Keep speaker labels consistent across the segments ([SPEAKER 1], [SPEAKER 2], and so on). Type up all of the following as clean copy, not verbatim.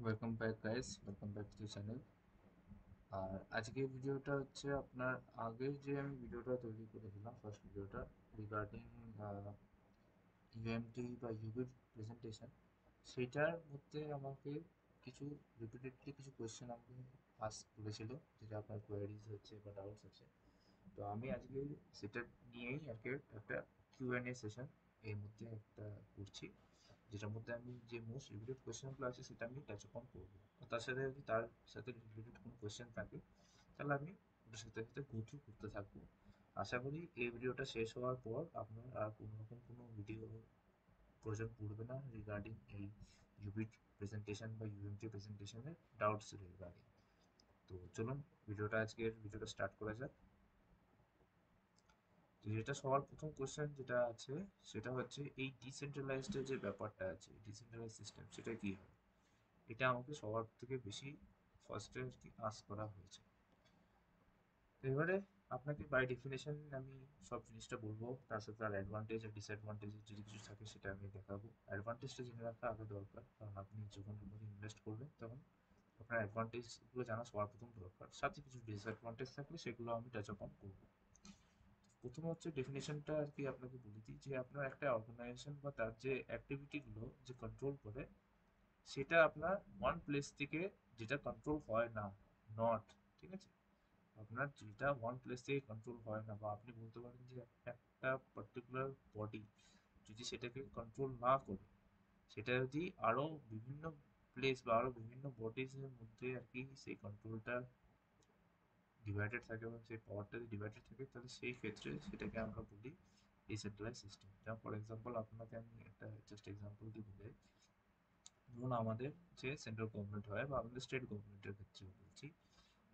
[SPEAKER 1] Welcome back guys, welcome back to channel. আর আজকের ভিডিওটা হচ্ছে আপনার আগে যে আমি ভিডিওটা তৈরি করেছিলাম, ফার্স্ট ভিডিওটা রিগার্ডিং ইউএমটি বা ইউবির প্রেজেন্টেশন। সেটার মধ্যে আমাকে কিছু রিপিটেডলি কিছু কোয়েশ্চেন আমাকে বলেছিল, যেটা আপনার কোয়ারিজ হচ্ছে বা ডাউটস আছে। তো আমি আজকে সেটা নিয়েই আর কি একটা কিউএনএ সেশন এর মধ্যে একটা করছি, যেটার মধ্যে আমি যে মোস্ট রিপিটেড কোয়েশ্চেনগুলো আছে সেটা আমি টাচ অন করবো। আর তার সাথে যদি তার সাথে রিলেটেড কোনো কোয়েশ্চেন থাকে তাহলে আমি ওটার সাথে সাথে গো থ্রু করতে থাকবো। আশা করি এই ভিডিওটা শেষ হওয়ার পর আপনার আর কোনো রকম কোনো ভিডিও প্রয়োজন পড়বে না রিগার্ডিং এই ইউবিট প্রেজেন্টেশন বা ইউএমটি প্রেজেন্টেশনের ডাউটস রিগার্ডিং। তো চলুন আজকের ভিডিওটা স্টার্ট করা যাক। তো যেটা সবার প্রথম কোয়েশ্চেন যেটা আছে সেটা হচ্ছে এই ডিসেন্ট্রালাইজড যে ব্যাপারটা আছে, ডিসেন্ট্রালাইজ সিস্টেম সেটা কি হয়। এটা আমাকে সবার থেকে বেশি ফার্স্টে আর কি আস্ক করা হয়েছে। তো এবারে আপনাকে বাই ডেফিনেশন আমি সব জিনিসটা বলবো, তার সাথে তার অ্যাডভান্টেজ আর ডিসঅ্যাডভান্টেজ যদি কিছু থাকে সেটা আমি দেখাবো। অ্যাডভান্টেজটা জেনে রাখা আগে দরকার, কারণ আপনি যখন এর মধ্যে ইনভেস্ট করবেন তখন আপনার অ্যাডভান্টেজগুলো জানা সবার প্রথম দরকার, সাথে কিছু ডিসঅ্যাডভান্টেজ থাকলে সেগুলো আমি টাচ অন করবো। প্রথমে হচ্ছে ডেফিনেশনটা আর কি আপনাকে বলে দিই, যে আপনার একটা অর্গানাইজেশন বা তার যে অ্যাক্টিভিটিগুলো যে কন্ট্রোল করে সেটা আপনার ওয়ান প্লেস থেকে যেটা কন্ট্রোল হয় না, নট, ঠিক আছে। আপনার যেটা ওয়ান প্লেস থেকে কন্ট্রোল হয় না, বা আপনি বলতে পারেন যে একটা পার্টিকুলার বডি যদি সেটাকে কন্ট্রোল না করে, সেটা যদি আরও বিভিন্ন প্লেস বা আরও বিভিন্ন বডিজের মধ্যে আর কি সেই কন্ট্রোলটা ডিভাইডেড থাকে বা সেই পাওয়ারটা যদি ডিভাইডেড থাকে, তাহলে সেই ক্ষেত্রে সেটাকে আমরা বলি ডিসেন্ট্রালাইজ সিস্টেম। যেমন ফর এক্সাম্পল আপনাকে আমি একটা জাস্ট এক্সাম্পল দিয়ে বলে, ধরুন আমাদের যে সেন্ট্রাল গভর্নমেন্ট হয় বা আমাদের স্টেট গভর্নমেন্টের ক্ষেত্রে বলছি,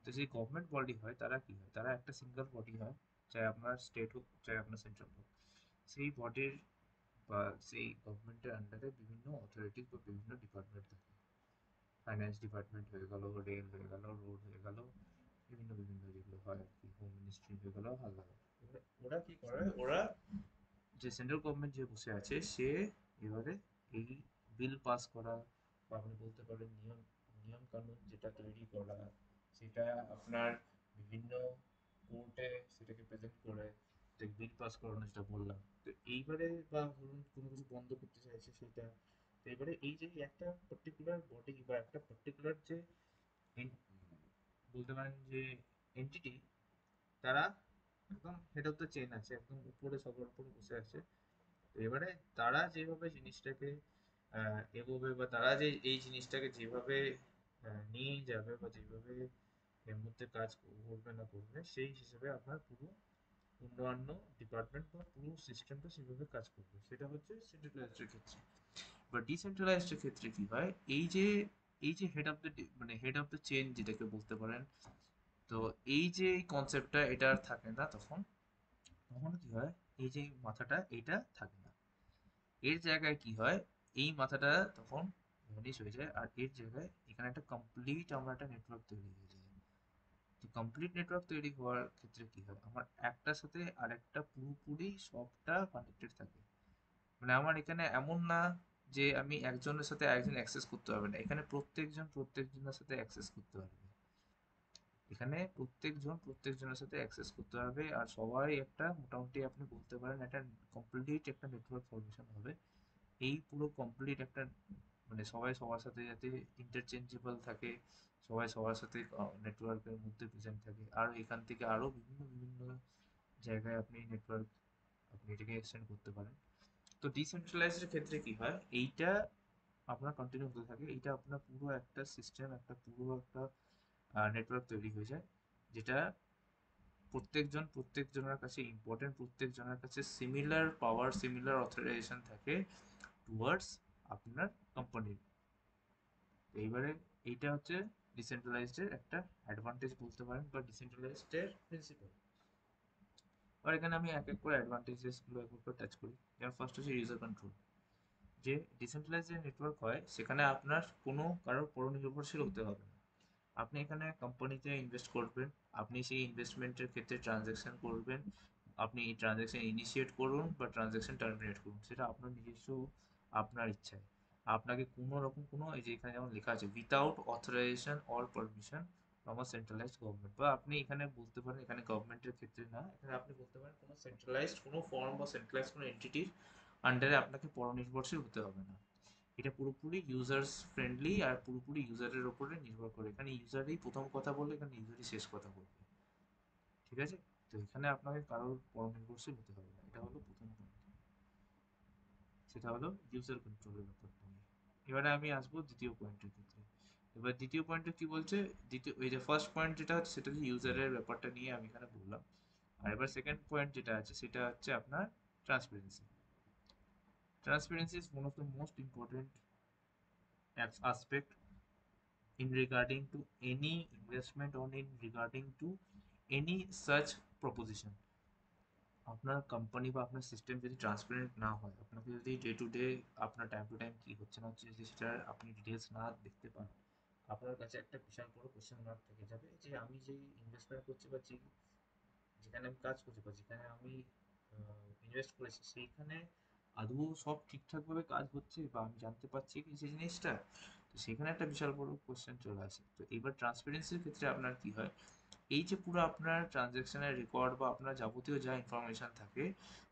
[SPEAKER 1] তো যে গভর্নমেন্ট বডি হয় তারা কি হয়, তারা একটা সিঙ্গেল বডি হয়, চাই আপনার স্টেট হোক চাই আপনার সেন্ট্রাল হোক। সেই বডির বা সেই গভর্নমেন্টের আন্ডারে বিভিন্ন অথরিটিজ বা বিভিন্ন ডিপার্টমেন্ট থাকে। ফাইন্যান্স ডিপার্টমেন্ট হয়ে গেল, রেল হয়ে গেল, রোড হয়ে গেল, বিভিন্ন বিভিন্ন যেগুলো হয় আর কি, হোম মিনিস্ট্রি হয়ে গেল, আলাদা। ওরা কি করে, ওরা যে সেন্ট্রাল গভর্নমেন্ট যে বসে আছে সে এবারে এই বিল পাস করা বা আপনি বলতে পারেন নিয়ম নিয়ম কানুন যেটা তৈরি করা, সেটা আপনার বিভিন্ন কোর্টে সেটাকে প্রেজেন্ট করে যে বিল পাস করানো, যেটা বললাম। তো এইবারে বা ধরুন কোনো কিছু বন্ধ করতে চাইছে সেটা, তো এবারে এই যে একটা পার্টিকুলার বডি বা একটা পার্টিকুলার যে বলতে পারেন যে এন্টিটি, তারা একদম হেড অফ দ্য চেন আছে, একদম উপরে সবার উপরে বসে আছে। তো এবারে তারা যেভাবে জিনিসটাকে এগোবে বা তারা যে এই জিনিসটাকে যেভাবে নিয়ে যাবে বা যেভাবে এর মধ্যে কাজ করবে না করবে, সেই হিসেবে আপনার পুরো অন্যান্য ডিপার্টমেন্ট বা পুরো সিস্টেমটা সেভাবে কাজ করবে। সেটা হচ্ছে সেন্ট্রালাইজড ক্ষেত্রে। বা ডিসেন্ট্রালাইজড ক্ষেত্রে কি হয়, এই যে হেড অফ দ্য মানে হেড অফ দ্য চেন যেটাকে বলতে পারেন, তো এই যে কনসেপ্টটা এটা আর থাকে না তখন। তখন কি হয়, এই যে মাথাটা এটা থাকে না, এর জায়গায় কি হয়, এই মাথাটা তখন ভ্যানিশ হয়ে যায়, আর এর জায়গায় এখানে একটা কমপ্লিট আমরা একটা নেটওয়ার্ক তৈরি হয়ে যায়। তো কমপ্লিট নেটওয়ার্ক তৈরি হওয়ার ক্ষেত্রে কি হয়, আমার একটার সাথে আরেকটা পুরোপুরি সবটা কানেক্টেড থাকে। মানে আমার এখানে এমন না যে আমি একজনের সাথে একজন অ্যাক্সেস করতে পারবে না, এখানে প্রত্যেকজন প্রত্যেকজনের সাথে অ্যাক্সেস করতে পারবে। এখানে প্রত্যেকজন প্রত্যেকজনের সাথে অ্যাক্সেস করতে পারবে, আর সবাই একটা মোটামুটি আপনি বলতে পারেন একটা কমপ্লিট একটা নেটওয়ার্ক ফরমেশন হবে। এই পুরো কমপ্লিট একটা মানে সবাই সবার সাথে যাতে ইন্টারচেঞ্জেবল থাকে, সবাই সবার সাথে নেটওয়ার্কের মধ্যে প্রেজেন্ট থাকে। আর এখান থেকে আরও বিভিন্ন বিভিন্ন জায়গায় আপনি নেটওয়ার্ক আপনি এটাকে এক্সটেন্ড করতে পারেন। তো ডিসেন্ট্রালাইজড ক্ষেত্রে কি হয়, এইটা আপনার কন্টিনিউ হতে থাকে, এইটা আপনার পুরো একটা সিস্টেম, একটা পুরো একটা নেটওয়ার্ক তৈরি হয়ে যায়, যেটা প্রত্যেকজন প্রত্যেকজনের কাছে ইম্পর্টেন্ট, প্রত্যেকজনের কাছে সিমিলার পাওয়ার সিমিলার অথরাইজেশন থাকে টুয়ার্ডস আপনার কোম্পানির। এইবারে এইটা হচ্ছে ডিসেন্ট্রালাইজডের একটা অ্যাডভান্টেজ বলতে পারেন, বা ডিসেন্ট্রালাইজডের প্রিন্সিপাল। আর এখানে আমি এক এক করে অ্যাডভান্টেজেসগুলো এক এক করে টাচ করি। যেমন ফার্স্ট হচ্ছে ইউজার কন্ট্রোল। যে ডিসেন্ট্রালাইজ যে নেটওয়ার্ক হয় সেখানে আপনার কোনো কারোর পর নির্ভরশীল হতে হবে না। আপনি এখানে কোম্পানিতে ইনভেস্ট করবেন, আপনি সেই ইনভেস্টমেন্টের ক্ষেত্রে ট্রানজ্যাকশন করবেন, আপনি ট্রানজ্যাকশন ইনিশিয়েট করুন বা ট্রানজ্যাকশন টার্মিনেট করুন, সেটা আপনার নিজস্ব আপনার ইচ্ছায়। আপনাকে কোনো রকম কোনো, এই যে এখানে যেমন লেখা আছে without authorisation or permission from a centralised government, বা আপনি এখানে বলতে পারেন, এখানে গভর্নমেন্টের ক্ষেত্রে না, এখানে আপনি বলতে পারেন কোনো সেন্ট্রালাইজড কোনো ফর্ম বা সেন্ট্রালাইজড কোনো এন্টিটির আন্ডারে আপনাকে পরনির্ভরশীল হতে হবে না। এটা পুরোপুরি ইউজার্স ফ্রেন্ডলি আর পুরোপুরি ইউজারের ওপরে নির্ভর করে। এখানে ইউজারই প্রথম কথা বললে, এখানে ইউজারই শেষ কথা বলবে। ঠিক আছে? তো এখানে আপনাকে কারোর পরনির্ভরশীল হতে হবে না, এটা হলো প্রথম পয়েন্ট। সেটা হলো ইউজার কন্ট্রোলের ব্যাপারটা নিয়ে। এবারে আমি আসবো দ্বিতীয় পয়েন্টের ক্ষেত্রে। এবার দ্বিতীয় পয়েন্টে কি বলছে, দ্বিতীয় এই যে ফার্স্ট পয়েন্ট যেটা হচ্ছে সেটা হচ্ছে ইউজারের ব্যাপারটা নিয়ে আমি এখানে বললাম। আর এবার সেকেন্ড পয়েন্ট যেটা আছে সেটা হচ্ছে আপনার transparency. Transparency is one of the most important aspect in regarding to any investment or in regarding to any such proposition. আপনার কোম্পানি বা আপনার সিস্টেম যদি ট্রান্সপারেন্ট না হয়, আপনাকে যদি ডে টু ডে আপনার টাইম টু টাইম কী হচ্ছে না হচ্ছে যদি সেটা আপনি ডিটেলস না দেখতে পান, আপনার কাছে একটা বিশাল বড় কোশ্চেন মার্ক থেকে যাবে যে আমি যেই ইনভেস্টমেন্ট করছি বা যেখানে আমি কাজ করছি বা যেখানে আমি ইনভেস্ট করেছি সেইখানে আদৌ সব ঠিকঠাকভাবে কাজ হচ্ছে বা আমি জানতে পারছি কি সেই জিনিসটা। তো সেখানে একটা বিশাল বড় কোশ্চেন চলে আসে। তো এবার ট্রান্সপারেন্সির ক্ষেত্রে আপনার কি হয়, এই যে পুরো আপনার ট্রানজ্যাকশনের রেকর্ড বা আপনার যাবতীয় যা ইনফরমেশন থাকে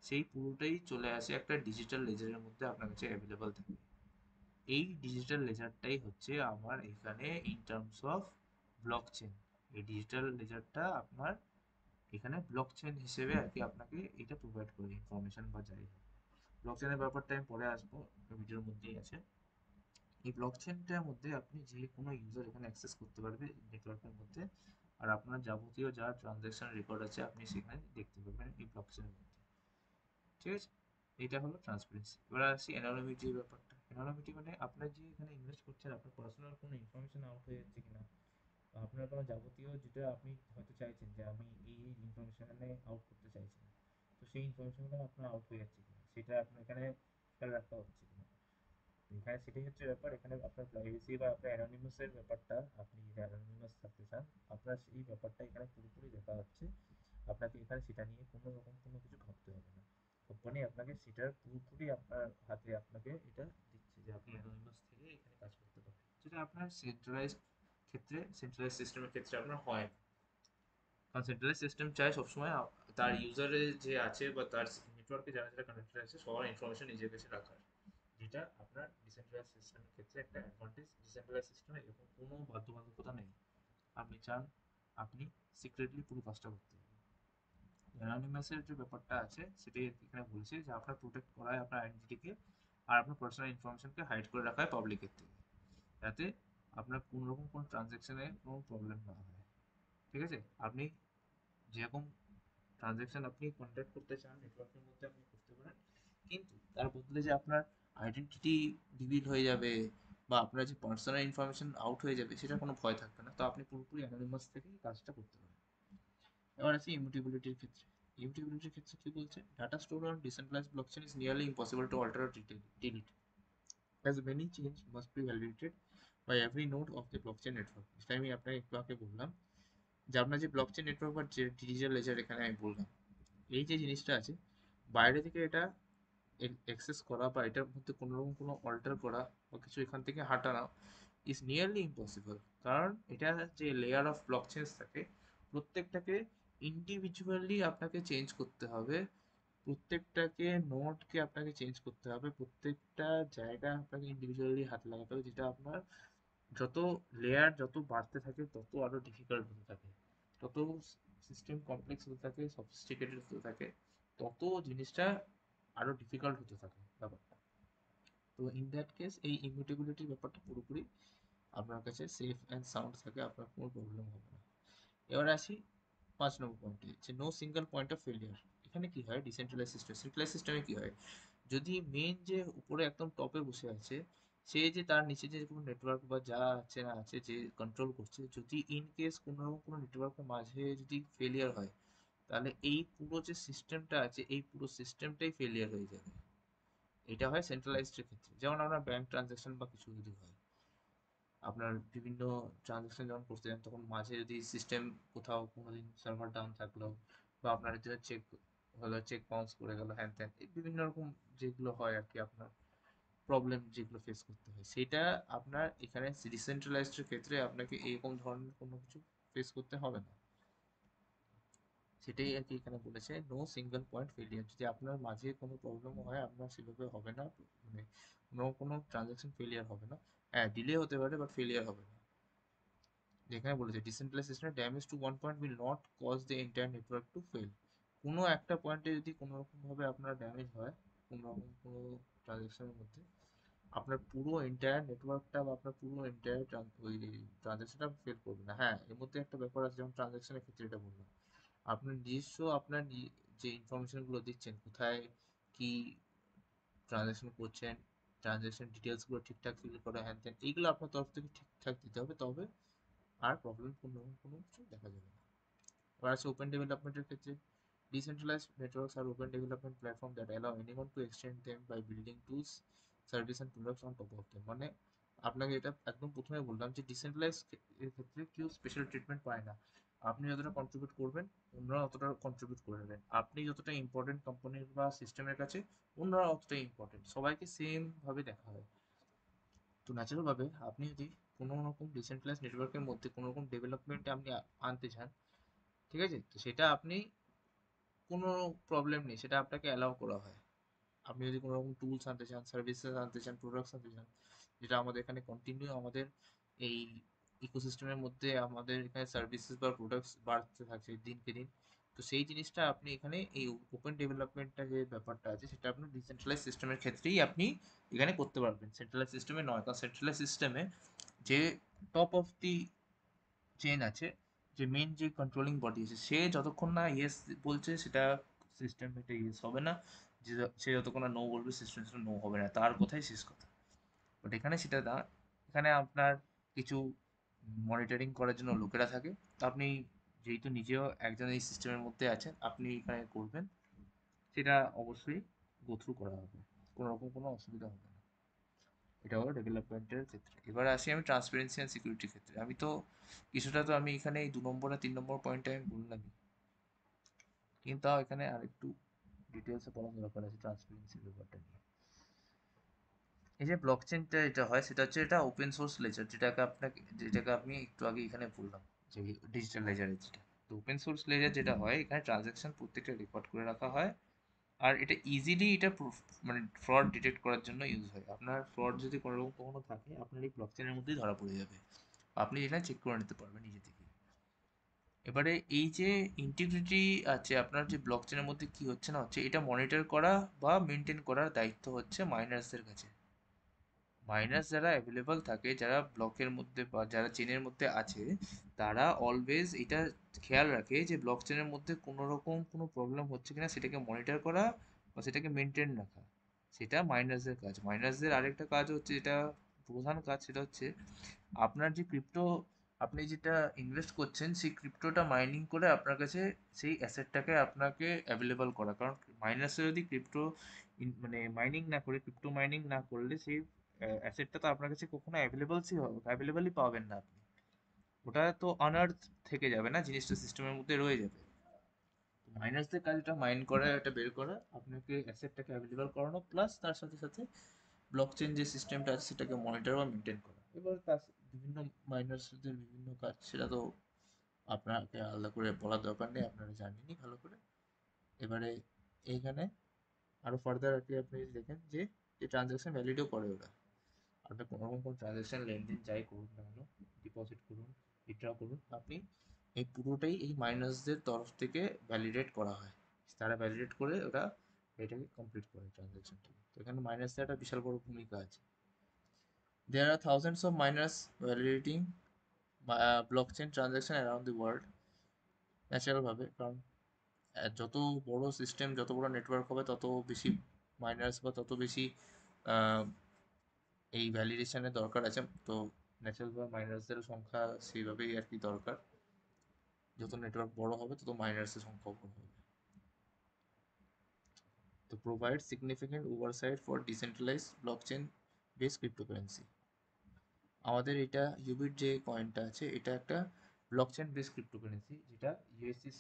[SPEAKER 1] সেই পুরোটাই চলে আসে একটা ডিজিটাল লেজারের মধ্যে আপনার কাছে অ্যাভেলেবল থাকে। এই ডিজিটাল লেজারটাই হচ্ছে আমার এখানে in terms of block chain. এই ডিজিটাল লেজারটা আপনার এখানে ব্লক চেন হিসেবে আর কি আপনাকে এটা প্রোভাইড করে ইনফরমেশন বা যাই হোক। ব্লক চেনের ব্যাপারটা আমি পরে আসবো, ভিডিওর মধ্যেই আছে। এই ব্লক চেনটার মধ্যে আপনি যে কোনো ইউজার এখানে অ্যাক্সেস করতে পারবে নেটওয়ার্কের মধ্যে, আর আপনার যাবতীয় যা ট্রানজ্যাকশন রেকর্ড আছে আপনি সেখানে দেখতে পাবেন এই ব্লক চেনের মধ্যে। ঠিক আছে? এটা হলো ট্রান্সপারেন্সি। এবার আসি অ্যানোনিমিটির ব্যাপারটা। অ্যানোনিমিটি মানে আপনার যে এখানে ইনভেস্ট করছেন আপনার পার্সোনাল কোনো ইনফরমেশন আউট হয়ে যাচ্ছে কিনা, বা আপনার কোনো যাবতীয় যেটা আপনি হয়তো চাইছেন যে আমি এই ইনফরমেশন আউট করতে চাইছেন, তো সেই ইনফরমেশনগুলো আপনার আউট হয়ে যাচ্ছে কিনা সেটা আপনার এখানে খেয়াল রাখা হচ্ছে কিনা। এখানে সেটাই হচ্ছে ব্যাপার। এখানে আপনার প্রাইভেসি বা আপনার অ্যানোনিমাসের ব্যাপারটা, আপনি যদি অ্যানোনিমাস থাকতে চান আপনার সেই ব্যাপারটা এখানে পুরোপুরি দেখা হচ্ছে। আপনাকে এখানে সেটা নিয়ে কোনো রকম কোনো কিছু ভাবতে হবে না। কোম্পানি আপনাকে সেটার পুরোপুরি আপনার হাতে আপনাকে এটা দিচ্ছে যে আপনি অ্যানোনিমাস থেকে এখানে কাজ করতে পারেন, যেটা আপনার সেন্ট্রালাইজড ক্ষেত্রে, সেন্ট্রালাইজ সিস্টেমের ক্ষেত্রে আপনার হয় না। কারণ সেন্ট্রালাইজ সিস্টেম চায় সবসময় তার ইউজারে যে আছে বা তার নেটওয়ার্কে যারা যারা কানেক্টেড আছে সবার ইনফরমেশন নিজের কাছে রাখার, যেটা আপনার ডিসেন্ট্রালাইজ সিস্টেমের ক্ষেত্রে একটা অ্যাডভান্টেজ। ডিসেন্ট্রালাইজ সিস্টেমে এরকম কোনো বাধ্যবাধকতা নেই, আপনি চান আপনি সিক্রেটলি পুরো কাজটা করতে পারবেন। অ্যানোনিমাসের যে ব্যাপারটা আছে সেটাই এখানে বলছে যে আপনার প্রোটেক্ট করা হয় আপনার আইডেন্টিটিকে আর আপনার পার্সোনাল ইনফরমেশনকে হাইড করে রাখা হয় পাবলিকের থেকে, যাতে আপনার কোনো রকম কোনো ট্রানজ্যাকশনে কোনো প্রবলেম না হয়। ঠিক আছে? আপনি যেরকম ট্রানজ্যাকশন আপনি কন্ডাক্ট করতে চান নেটওয়ার্কের মধ্যে আপনি করতে পারেন, কিন্তু তার বদলে যে আপনার আইডেন্টিটি রিভিল হয়ে যাবে বা আপনার যে পার্সোনাল ইনফরমেশন আউট হয়ে যাবে সেটার কোনো ভয় থাকবে না। তো আপনি পুরোপুরি অ্যানোনিমাস থেকেই কাজটা করতে পারেন। এবার আসি ইমিউটেবিলিটির ক্ষেত্রে। ইমিউটেবিলিটির ক্ষেত্রে কি বলছে, data store on decentralised blockchain is nearly impossible to alter or delete, as many change must be validated by every node of the blockchain network. যেটা আমি আপনাকে একটু আগে বললাম যে আপনার যে ব্লকচেন নেটওয়ার্ক বা যে ডিজিটাল লেজার এখানে আমি বললাম, এই যে জিনিসটা আছে বাইরে থেকে এটা অ্যাক্সেস করা বা এটার মধ্যে কোনো রকম কোনো অল্টার করা বা কিছু এখান থেকে হাঁটানো ইজ নিয়ারলি ইম্পসিবল। কারণ এটা যে লেয়ার অফ ব্লকচেনস থাকে প্রত্যেকটাকে ইন্ডিভিজুয়ালি আপনাকে চেঞ্জ করতে হবে, প্রত্যেকটাকে নোটকে আপনাকে চেঞ্জ করতে হবে, প্রত্যেকটা জায়গায় আপনাকে ইন্ডিভিজুয়ালি হাত লাগাতে হবে, যেটা আপনার যত লেয়ার যত বাড়তে থাকে তত আরো ডিফিকাল্ট হতে থাকে, তত সিস্টেম কমপ্লেক্স হতে থাকে, সফিস্টিকেটেড হতে থাকে, তত জিনিসটা আরো ডিফিকাল্ট হতে থাকে ব্যাপারটা। তো ইন দ্যাট কেস এই ইমিউটেবিলিটির ব্যাপারটা পুরোপুরি আপনার কাছে সেফ অ্যান্ড সাউন্ড থাকে, আপনার কোনো প্রবলেম হবে না। এবার আসি 5 নম্বর পয়েন্টে, যে no single point of failure. এখানে কি হয় ডিসেন্ট্রালাইজ সিস্টেম, সেন্ট্রালাইজ সিস্টেমে কি হয়, যদি মেন যে উপরে একদম টপে বসে আছে সে যে তার নিচে যে কোনো নেটওয়ার্ক বা যা আছে না আছে যে কন্ট্রোল করছে, যদি ইন কেস কোনো রকম কোনো নেটওয়ার্কের মাঝে যদি ফেলিয়ার হয় তাহলে এই পুরো যে সিস্টেমটা আছে এই পুরো সিস্টেমটাই ফেলিয়ার হয়ে যাবে। এটা হয় সেন্ট্রালাইজড ক্ষেত্রে, যেমন আপনার ব্যাংক ট্রানজাকশন বা কিছু যদি হয়, আপনার বিভিন্ন ট্রানজাকশন যখন করতে যান তখন মাঝে যদি সিস্টেম কোথাও কোনোদিন সার্ভার ডাউন থাকলো বা আপনার যে চেক হলো চেক বাউন্স করে গেল হ্যান ত্যান এই বিভিন্ন রকম যেগুলো হয় আর কি আপনার, প্রবলেম যেগুলো ফেস করতে হয়, সেটা আপনার এখানে ডিসেন্ট্রালাইজডের ক্ষেত্রে আপনাকে এরকম ধরনের কোনো কিছু ফেস করতে হবে না। সেটাই আর কি এখানে বলেছে, নো সিঙ্গেল পয়েন্ট ফেলিয়ার। যদি আপনার মাঝে কোনো প্রবলেম হয়, আপনার সেভাবে হবে না, মানে কোনো ট্রানজাকশন ফেলিয়ার হবে না। হ্যাঁ, ডিলে হতে পারে, বাট ফেলিয়ার হবে না। যেখানে বলেছে decentralise system damage to one point will not cause the entire network to fail. কোনো একটা পয়েন্টে যদি কোনো রকম ভাবে আপনার ড্যামেজ হয়, কোনো রকম কোনো ট্রানজাকশনের মধ্যে, আপনার পুরো এন্টায়ার নেটওয়ার্কটা বা আপনার পুরো এন্টায়ার ওই ট্রানজাকশনটা ফেল করবে না। হ্যাঁ, এর মধ্যে একটা ব্যাপার আছে, যেমন ট্রানজাকশনের ক্ষেত্রে এটা বললাম, আপনার নিজস্ব আপনার যে ইনফরমেশনগুলো দিচ্ছেন, কোথায় কি ট্রানজাকশন করছেন, ট্রানজাকশন ডিটেলসগুলো ঠিকঠাক ফিল করা, হ্যান ত্যান, এইগুলো আপনার তরফ থেকে ঠিকঠাক দিতে হবে, তবে আর প্রবলেম কোনো কিছু দেখা যাবে না। এবার আছে ওপেন ডেভেলপমেন্টের ক্ষেত্রে, decentralised networks are open development platform that allow anyone to extend them by building tools, service and products on top of them. মানে আপনাকে এটা একদম প্রথমে বললাম যে ডিসেন্ট্রালাইজ এর ক্ষেত্রে কেউ স্পেশাল ট্রিটমেন্ট পায় না। আপনি যতটা কন্ট্রিবিউট করবেন, অন্যরা অতটা কন্ট্রিবিউট করে নেবেন। আপনি যতটা ইম্পর্টেন্ট কোম্পানির বা সিস্টেমের কাছে, অন্যরা অতটাই ইম্পর্টেন্ট, সবাইকে সেম ভাবে দেখা হয়। তো ন্যাচারাল ভাবে আপনি যদি কোনো রকম ডিসেন্ট্রালাইজ নেটওয়ার্কের মধ্যে কোনো রকম ডেভেলপমেন্ট আপনি আনতে চান, ঠিক আছে, তো সেটা আপনি কোনো প্রবলেম নেই, সেটা আপনাকে অ্যালাউ করা হয়। আপনি যদি কোনো রকম টুলস আনতে চান, সার্ভিসেস আনতে চান, প্রোডাক্টস আনতে চান, যেটা আমাদের এখানে কন্টিনিউ আমাদের এই ইকোসিস্টেমের মধ্যে আমাদের এখানে সার্ভিসেস বা প্রোডাক্টস বাড়তে থাকছে দিনকে দিন। তো সেই জিনিসটা আপনি এখানে এই ওপেন ডেভেলপমেন্টটা যে ব্যাপারটা আছে, সেটা আপনার ডিসেন্ট্রালাইজ সিস্টেমের ক্ষেত্রেই আপনি এখানে করতে পারবেন, সেন্ট্রালাইজ সিস্টেমে নয়। কারণ সেন্ট্রালাইজ সিস্টেমে যে টপ অফ দি চেন আছে, যে মেন যে কন্ট্রোলিং বডি আছে, সে যতক্ষণ না ইয়েস বলছে, সেটা সিস্টেম এটা ইয়েস হবে না। যে সে যতক্ষণ না নো বলবে, সিস্টেম সেটা নো হবে না, তার কথাই শেষ কথা। বাট এখানে সেটা না, এখানে আপনার কিছু মনিটরিং করার জন্য লোকেরা থাকে। তো আপনি যেহেতু নিজেও একজন এই সিস্টেমের মধ্যে আছেন, আপনি এখানে করবেন, সেটা অবশ্যই গো থ্রু করা হবে, কোনো রকম কোনো অসুবিধা হবে না। এটা হলো ডেভেলপমেন্টের ক্ষেত্রে। এবার আসি আমি ট্রান্সপারেন্সি অ্যান্ড সিকিউরিটির ক্ষেত্রে। আমি তো কিছুটা তো আমি এখানে এই 2 নম্বর আর 3 নম্বর পয়েন্টে আমি বললামই, কিন্তু তাও এখানে আরেকটু ডিটেলসে বলার দরকার আছে ট্রান্সপারেন্সির ব্যাপারটা নিয়ে। এই যে ব্লকচেনটা এটা হয়, সেটা হচ্ছে এটা ওপেন সোর্স লেজার, যেটাকে আমি একটু আগে এখানে বললাম, যে ডিজিটাল লেজারের যেটা। তো ওপেন সোর্স লেজার যেটা হয়, এখানে ট্রানজাকশন প্রত্যেকটা রেকর্ড করে রাখা হয়। আর এটা ইজিলি এটা মানে ফ্রড ডিটেক্ট করার জন্য ইউজ হয়। আপনার ফ্রড যদি কোনো রকম কখনো থাকে, আপনার এই ব্লকচেনের মধ্যেই ধরা পড়ে যাবে, আপনি এটা চেক করে নিতে পারবেন নিজে থেকে। এবারে এই যে ইন্টিগ্রিটি আছে আপনার যে ব্লকচেনের মধ্যে, কি হচ্ছে না হচ্ছে, এটা মনিটর করা বা মেনটেন করার দায়িত্ব হচ্ছে মাইনার্সদের কাছে। মাইনাস যারা অ্যাভেলেবল থাকে, যারা ব্লকের মধ্যে বা যারা চেনের মধ্যে আছে, তারা অলওয়েজ এটা খেয়াল রাখে যে ব্লক চেনের মধ্যে কোনো রকম কোনো প্রবলেম হচ্ছে কিনা, সেটাকে মনিটর করা বা সেটাকে মেনটেন রাখা। সেটা মাইনাসদের কাজ। মাইনাসদের আরেকটা কাজ হচ্ছে, যেটা প্রধান কাজ, সেটা হচ্ছে আপনার যে ক্রিপ্টো, আপনি যেটা ইনভেস্ট করছেন, সেই ক্রিপ্টোটা মাইনিং করে আপনার কাছে সেই অ্যাসেটটাকে আপনাকে অ্যাভেলেবল করা। কারণ মাইনাসে যদি ক্রিপ্টো মানে মাইনিং না করে, ক্রিপ্টো মাইনিং না করলে, সেই অ্যাসেটটা তো আপনার কাছে কখনো অ্যাভেলেবলই পাবেন না আপনি। ওটা তো আনআর্থ থেকে যাবে না, জিনিসটা সিস্টেমের মধ্যে রয়ে যাবে। মাইনাসদের কাজ এটা মাইন করা, এটা বের করা, আপনাকে অ্যাসেটটাকে অ্যাভেলেবল করানো, প্লাস তার সাথে সাথে ব্লকচেন যে সিস্টেমটা আছে সেটাকে মনিটর বা মেনটেন করা। এবার তার বিভিন্ন মাইনার্সদের বিভিন্ন কাজ, সেটা তো আপনাকে আলাদা করে বলার দরকার নেই, আপনারা জানেনই ভালো করে। এবারে এইখানে আরো ফার্দার আর কি, আপনি যদি দেখেন যে ট্রানজাকশন ভ্যালিডও করে ওরা। আপনি কোনো রকম কোনো ট্রানজাকশন লেনদেন যাই করুন না কেন, ডিপোজিট করুন, উইথড্র করুন, আপনি এই পুরোটাই এই মাইনার্সদের তরফ থেকে ভ্যালিডেট করা হয়। তারা ভ্যালিডেট করে ওরা এটাকে কমপ্লিট করে ট্রানজাকশনটাকে। তো এখানে মাইনার্সদের একটা বিশাল বড় ভূমিকা আছে। There are thousands of miners validating blockchain transaction around the world, natural ভাবে। কারণ যত বড় সিস্টেম, যত বড় নেটওয়ার্ক হবে, তত বেশি মাইনার্স বা তত বেশি আহ, এই ভ্যালিডেশনের দরকার আছে। তো ন্যাচারাল ভাবে মাইনার্সদের সংখ্যা সেইভাবেই আর কি দরকার। যত নেটওয়ার্ক বড় হবে, তত মাইনার্সের সংখ্যাও বড় হবে। তো provide significant oversight for decentralise blockchain base cryptocurrency. আমাদের এটা ইউবিট যে কয়েনটা আছে, এটা একটা ব্লকচেন বেসড ক্রিপ্টোকারেন্সি, যেটা ইউএসসি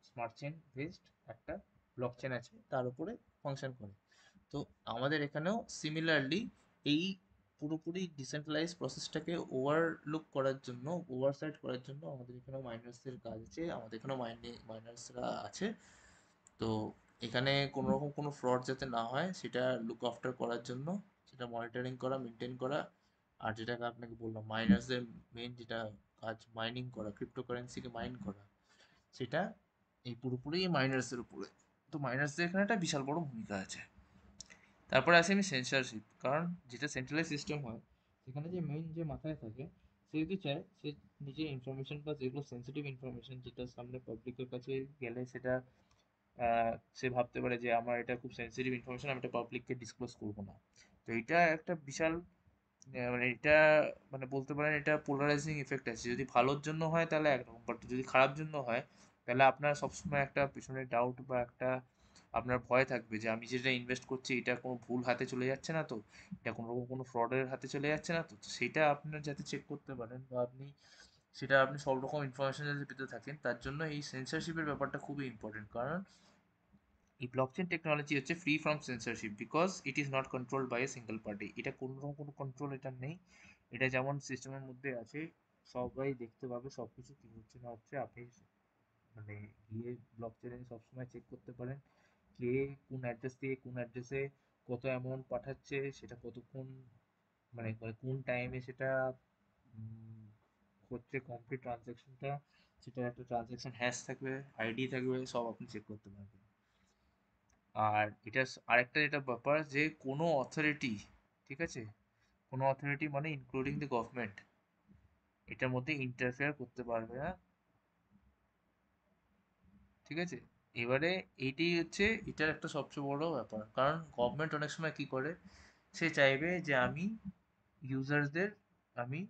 [SPEAKER 1] স্মার্ট চেন বেসড একটা ব্লকচেন আছে, তার উপরে ফাংশন করে। তো আমাদের এখানেও সিমিলারলি এই পুরোপুরি ডিসেন্ট্রালাইজ প্রসেসটাকে ওভারলুক করার জন্য, ওভারসাইট করার জন্য আমাদের এখানেও মাইনার্সদের কাজ আছে, আমাদের এখানেও মাইনার্সরা আছে। তো এখানে কোনো রকম কোনো ফ্রড যাতে না হয় সেটা লুক আফটার করার জন্য, সেটা মনিটরিং করা, মেনটেন করা। আর যেটাকে আপনাকে বললাম মাইনার্সদের মেন যেটা কাজ, মাইনিং করা, ক্রিপ্টোকারেন্সিকে মাইন করা, সেটা এই পুরোপুরি মাইনার্সের উপরে। তো মাইনার্সদের এখানে একটা বিশাল বড় ভূমিকা আছে। তারপরে আসি আমি সেন্সরশিপ, কারণ যেটা সেন্ট্রালাইজ সিস্টেম হয় সেখানে যে মেইন যে মাথায় থাকে, সে যদি চায় সে নিজের ইনফরমেশন বা যেগুলো সেন্সিটিভ ইনফরমেশন যেটা সামনে পাবলিকের কাছে গেলে সেটা সে ভাবতে পারে যে আমার এটা খুব সেন্সিটিভ ইনফরমেশন, আমি এটা পাবলিককে ডিসক্লোজ করবো না। তো এটা একটা বিশাল মানে এটা মানে বলতে পারেন এটা পোলারাইজিং ইফেক্ট আছে। যদি ভালোর জন্য হয় তাহলে একরকম, বাট যদি খারাপ জন্য হয় তাহলে আপনার সবসময় একটা পিছনে ডাউট বা একটা আপনার ভয় থাকবে যে আমি যেটা ইনভেস্ট করছি এটা কোনো ভুল হাতে চলে যাচ্ছে না তো, এটা কোনো রকম কোনো ফ্রডের হাতে চলে যাচ্ছে না তো। তো সেটা আপনার যাতে চেক করতে পারেন বা আপনি সেটা আপনি সব রকম ইনফরমেশন যাতে পেতে থাকেন, তার জন্য এই সেন্সরশিপের ব্যাপারটা খুবই ইম্পর্টেন্ট। কারণ এই ব্লকচেন টেকনোলজি হচ্ছে free from censorship because it is not controlled by a single party. এটা কোনো রকম কোনো কন্ট্রোল এটা নেই। এটা যেমন সিস্টেমের মধ্যে আছে, সবাই দেখতে পাবে সব কিছু কী হচ্ছে না হচ্ছে। আপনি মানে গিয়ে ব্লকচেনে সবসময় চেক করতে পারেন কে কোন অ্যাড্রেস থেকে কোন অ্যাড্রেসে কত অ্যামাউন্ট পাঠাচ্ছে, সেটা কতক্ষণ মানে মানে কোন টাইমে সেটা উম, হচ্ছে কমপ্লিট ট্রানজ্যাকশনটা, সেটা একটা ট্রানজ্যাকশন হ্যাশ থাকবে, আইডি থাকবে, সব আপনি চেক করতে পারবেন। আর এটা আরেকটা যেটা ব্যাপার যে কোনো অথরিটি, ঠিক আছে, কোনো অথরিটি মানে ইনক্লুডিং দ্য গভর্নমেন্ট এটার মধ্যে ইন্টারফেয়ার করতে পারবে না, ঠিক আছে। এবারে এইটাই হচ্ছে এটার একটা সবচেয়ে বড় ব্যাপার, কারণ গভর্নমেন্ট অনেক সময় কি করে, সে চাইবে যে আমি ইউজারদের আমি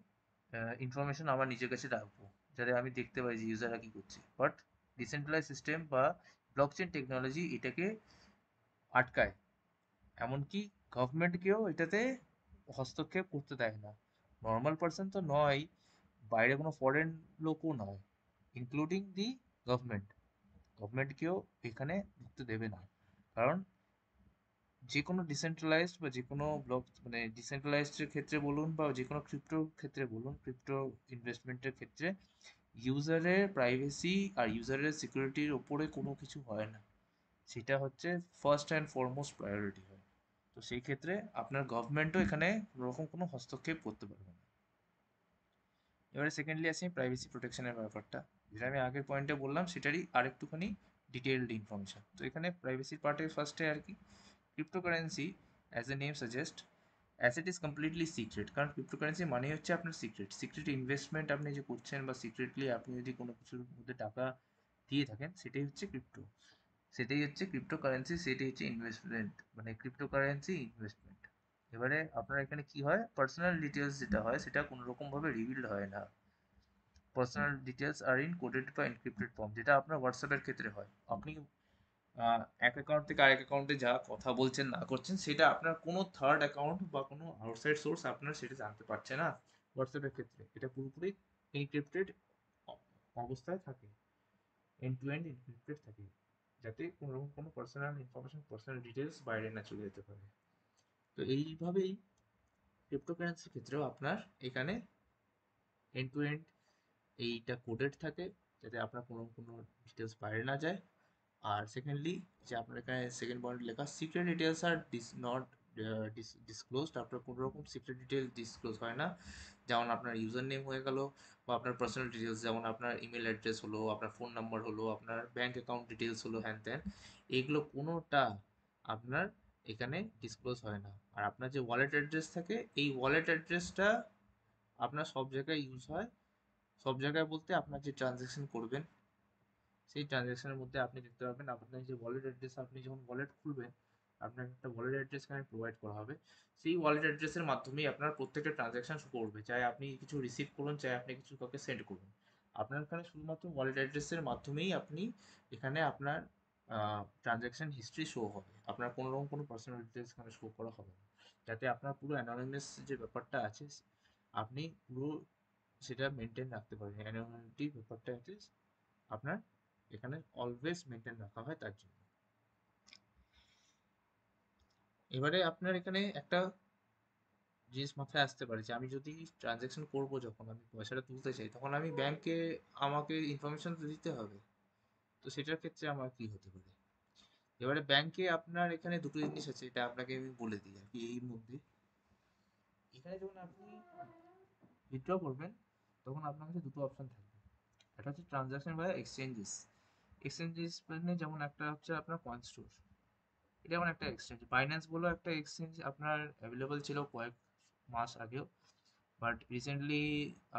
[SPEAKER 1] ইনফরমেশন আমার নিজের কাছে রাখবো, যাতে আমি দেখতে পাই যে ইউজাররা কি করছে। বাট ডিসেন্ট্রালাইজ সিস্টেম বা ব্লকচেন টেকনোলজি এটাকে আটকায়, এমনকি গভর্নমেন্টকেও এটাতে হস্তক্ষেপ করতে দেয় না। নর্মাল পার্সন তো নয়, বাইরে কোনো ফরেন লোকও নয়, ইনক্লুডিং দি গভর্নমেন্ট, গভর্নমেন্টকেও এখানে ঢুকতে দেবে না। কারণ যে কোনো ডিসেন্ট্রালাইজড বা যে কোনো ব্লক মানে ডিসেন্ট্রালাইজডের ক্ষেত্রে বলুন বা যে কোনো ক্রিপ্টোর ক্ষেত্রে বলুন, ক্রিপ্টো ইনভেস্টমেন্টের ক্ষেত্রে ইউজারের প্রাইভেসি আর ইউজারের সিকিউরিটির ওপরে কোনো কিছু হয় না, সেটা হচ্ছে ফার্স্ট অ্যান্ড ফরমোস্ট প্রায়োরিটি হয়। তো সেই ক্ষেত্রে আপনার গভর্নমেন্টও এখানে কোনোরকম কোনো হস্তক্ষেপ করতে পারবে না। এবারে সেকেন্ডলি আসি প্রাইভেসি প্রোটেকশনের ব্যাপারটা, যেটা আমি আগের পয়েন্টে বললাম সেটারই আরেকটুখানি ডিটেইলড ইনফরমেশন। তো এখানে প্রাইভেসির পার্টে ফার্স্টে আর কি, cryptocurrency as a name suggest as it is completely secret. কারণ ক্রিপ্টোকারেন্সি মানেই হচ্ছে আপনার সিক্রেট, সিক্রেট ইনভেস্টমেন্ট আপনি যে করছেন বা সিক্রেটলি আপনি যদি কোনো কিছুর মধ্যে টাকা দিয়ে থাকেন সেটাই হচ্ছে ক্রিপ্টো, সেটাই হচ্ছে ক্রিপ্টোকারেন্সি, সেটাই হচ্ছে ইনভেস্টমেন্ট মানে ক্রিপ্টোকারেন্সি ইনভেস্টমেন্ট। এবারে আপনার এখানে কি হয়, পার্সোনাল ডিটেলস যেটা হয় সেটা কোনো রকম ভাবে রিভিলড হয় না। Personal details are in coded বা এনক্রিপ্টেড ফর্ম, যেটা আপনার হোয়াটসঅ্যাপের ক্ষেত্রে হয়। আপনি এক অ্যাকাউন্ট থেকে আরেক অ্যাকাউন্টে যা কথা বলছেন না করছেন সেটা আপনার কোনো থার্ড অ্যাকাউন্ট বা কোনো আউটসাইড সোর্স আপনার সেটা জানতে পারছে না। হোয়াটসঅ্যাপের ক্ষেত্রে এটা পুরোপুরি এনক্রিপ্টেড অবস্থায় থাকে, এন্ড টু এন্ড এনক্রিপ্টেড থাকে, যাতে কোনো রকম কোনো পার্সোনাল ইনফরমেশন, পার্সোনাল ডিটেলস বাইরে না চলে যেতে পারে। তো এইভাবেই ক্রিপ্টোকারেন্সির ক্ষেত্রেও আপনার এখানে এন্ড টু এন্ড এইটা কোডেড থাকে, যাতে আপনার কোনো ডিটেলস বাইরে না যায়। আর সেকেন্ডলি যে আপনার এখানে সেকেন্ড পয়েন্ট লেখা secret details are not disclosed, আপনার কোনো রকম সিক্রেট ডিটেলস ডিসক্লোজ হয় না। যেমন আপনার ইউজার নেম হয়ে গেল বা আপনার পার্সোনাল ডিটেলস, যেমন আপনার ইমেল অ্যাড্রেস হলো, আপনার ফোন নাম্বার হলো, আপনার ব্যাঙ্ক অ্যাকাউন্ট ডিটেলস হলো, হ্যান ত্যান, এইগুলো কোনোটা আপনার এখানে ডিসক্লোজ হয় না। আর আপনার যে ওয়ালেট অ্যাড্রেস থাকে, এই ওয়ালেট অ্যাড্রেসটা আপনার সব জায়গায় ইউজ হয়। সব জায়গায় বলতে আপনার যে ট্রানজ্যাকশন করবেন সেই ট্রানজ্যাকশনের মধ্যে আপনি দেখতে পাবেন আপনার যে ওয়ালেট অ্যাড্রেস, আপনি যখন ওয়ালেট খুলবেন আপনার একটা ওয়ালেট অ্যাড্রেস এখানে প্রোভাইড করা হবে। সেই ওয়ালেট অ্যাড্রেসের মাধ্যমেই আপনার প্রত্যেকটা ট্রানজ্যাকশন করবে, চাই আপনি কিছু রিসিভ করুন, চাই আপনি কিছু কাউকে সেন্ড করুন। আপনার এখানে শুধুমাত্র ওয়ালেট অ্যাড্রেসের মাধ্যমেই আপনি এখানে আপনার ট্রানজ্যাকশন হিস্ট্রি শো হবে, আপনার কোনো রকম কোনো পার্সোনাল ডিটেলস এখানে শো করা হবে না, যাতে আপনার পুরো অ্যানোনিমাস যে ব্যাপারটা আছে আপনি পুরো সেটা মেনটেন রাখতে পারেন। অ্যানোনিমিটি ব্যাপারটা হচ্ছে আপনার এখানে অলওয়েজ মেনটেন রাখা হয় তার জন্য। এবারে আপনার এখানে একটা জিনিস মাথায় আসতে পারে যে আমি যদি ট্রানজ্যাকশন করব, যখন আমি পয়সাটা তুলতে চাই, তখন আমি ব্যাংকে আমাকে ইনফরমেশন তো দিতে হবে। তো সেটার ক্ষেত্রে আমার কি হতে পারে? এবারে ব্যাংকে আপনার এখানে দুটো জিনিস আছে, এটা আপনাকে আমি বলে দিই আর কি এই মধ্যে। এখানে যখন আপনি উইথড্র করবেন, তখন আপনার কাছে দুটো অপশন থাকবে। একটা হচ্ছে ট্রানজাকশন বা এক্সচেঞ্জেস। এক্সচেঞ্জেস মানে যেমন একটা হচ্ছে আপনার কয়েন স্টোর, এটা যেমন একটা এক্সচেঞ্জ। বাইন্যান্স বলেও একটা এক্সচেঞ্জ আপনার অ্যাভেলেবল ছিল কয়েক মাস আগেও, বাট রিসেন্টলি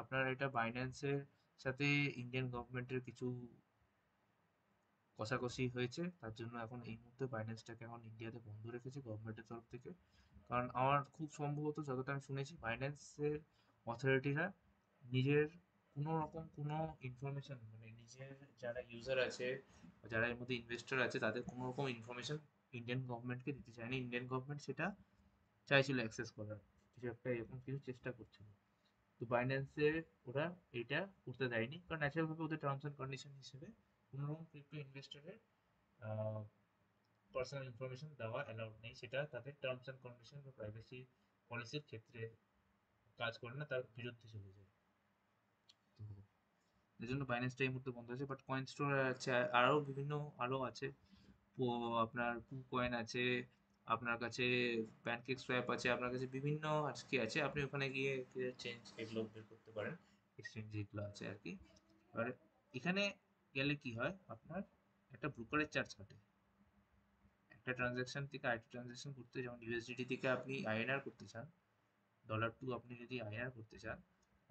[SPEAKER 1] আপনার এটা বাইন্যান্সের সাথে ইন্ডিয়ান গভর্নমেন্টের কিছু কষাকষি হয়েছে, তার জন্য এখন এই মুহূর্তে বাইন্যান্সটাকে এখন ইন্ডিয়াতে বন্ধ রেখেছে গভর্নমেন্টের তরফ থেকে। কারণ আমার খুব সম্ভবত যতটা আমি শুনেছি, বাইন্যান্সের অথরিটিরা নিজের কোনো রকম কোনো ইনফরমেশন, মানে নিজের যারা ইউজার আছে বা যারা এর মধ্যে ইনভেস্টর আছে, তাদের কোনো রকম ইনফরমেশন ইন্ডিয়ান গভর্নমেন্টকে দিতে চায়নি। ইন্ডিয়ান গভর্নমেন্ট সেটা চাইছিল অ্যাক্সেস করার, কিছু একটা এরকম কিছু চেষ্টা করছিল। তো বাইন্যান্সে ওরা এটা করতে দেয়নি, কারণ ন্যাচারালভাবে ওদের টার্মস অ্যান্ড কন্ডিশন হিসেবে কোনো রকম ক্রিপ্টো ইনভেস্টরের পার্সোনাল ইনফরমেশন দেওয়া অ্যালাউড নেই, সেটা তাদের টার্মস অ্যান্ড কন্ডিশন বা প্রাইভেসি পলিসির ক্ষেত্রে কাজ করে না, তার বিরুদ্ধে চলে যায়। তো এই জন্য বাইন্যান্সটা এই মুহূর্তে বন্ধ আছে। বাট কয়েন স্টোর আছে, আরও বিভিন্ন আরও আছে। আপনার কয়েন আছে, আপনার কাছে প্যানকেক সোয়াপ আছে, আপনার কাছে বিভিন্ন আজকে আছে, আপনি ওখানে গিয়ে চেঞ্জ এগুলো বের করতে পারেন, এক্সচেঞ্জ যেগুলো আছে আর কি। এবার এখানে গেলে কি হয়, আপনার একটা ব্রোকারেজ চার্জ কাটে একটা ট্রানজ্যাকশন থেকে আরেকটা ট্রানজ্যাকশন করতে। যেমন ইউএসডিটি থেকে আপনি আইএনআর করতে চান, ডলার টু আপনি যদি আইআর করতে চান,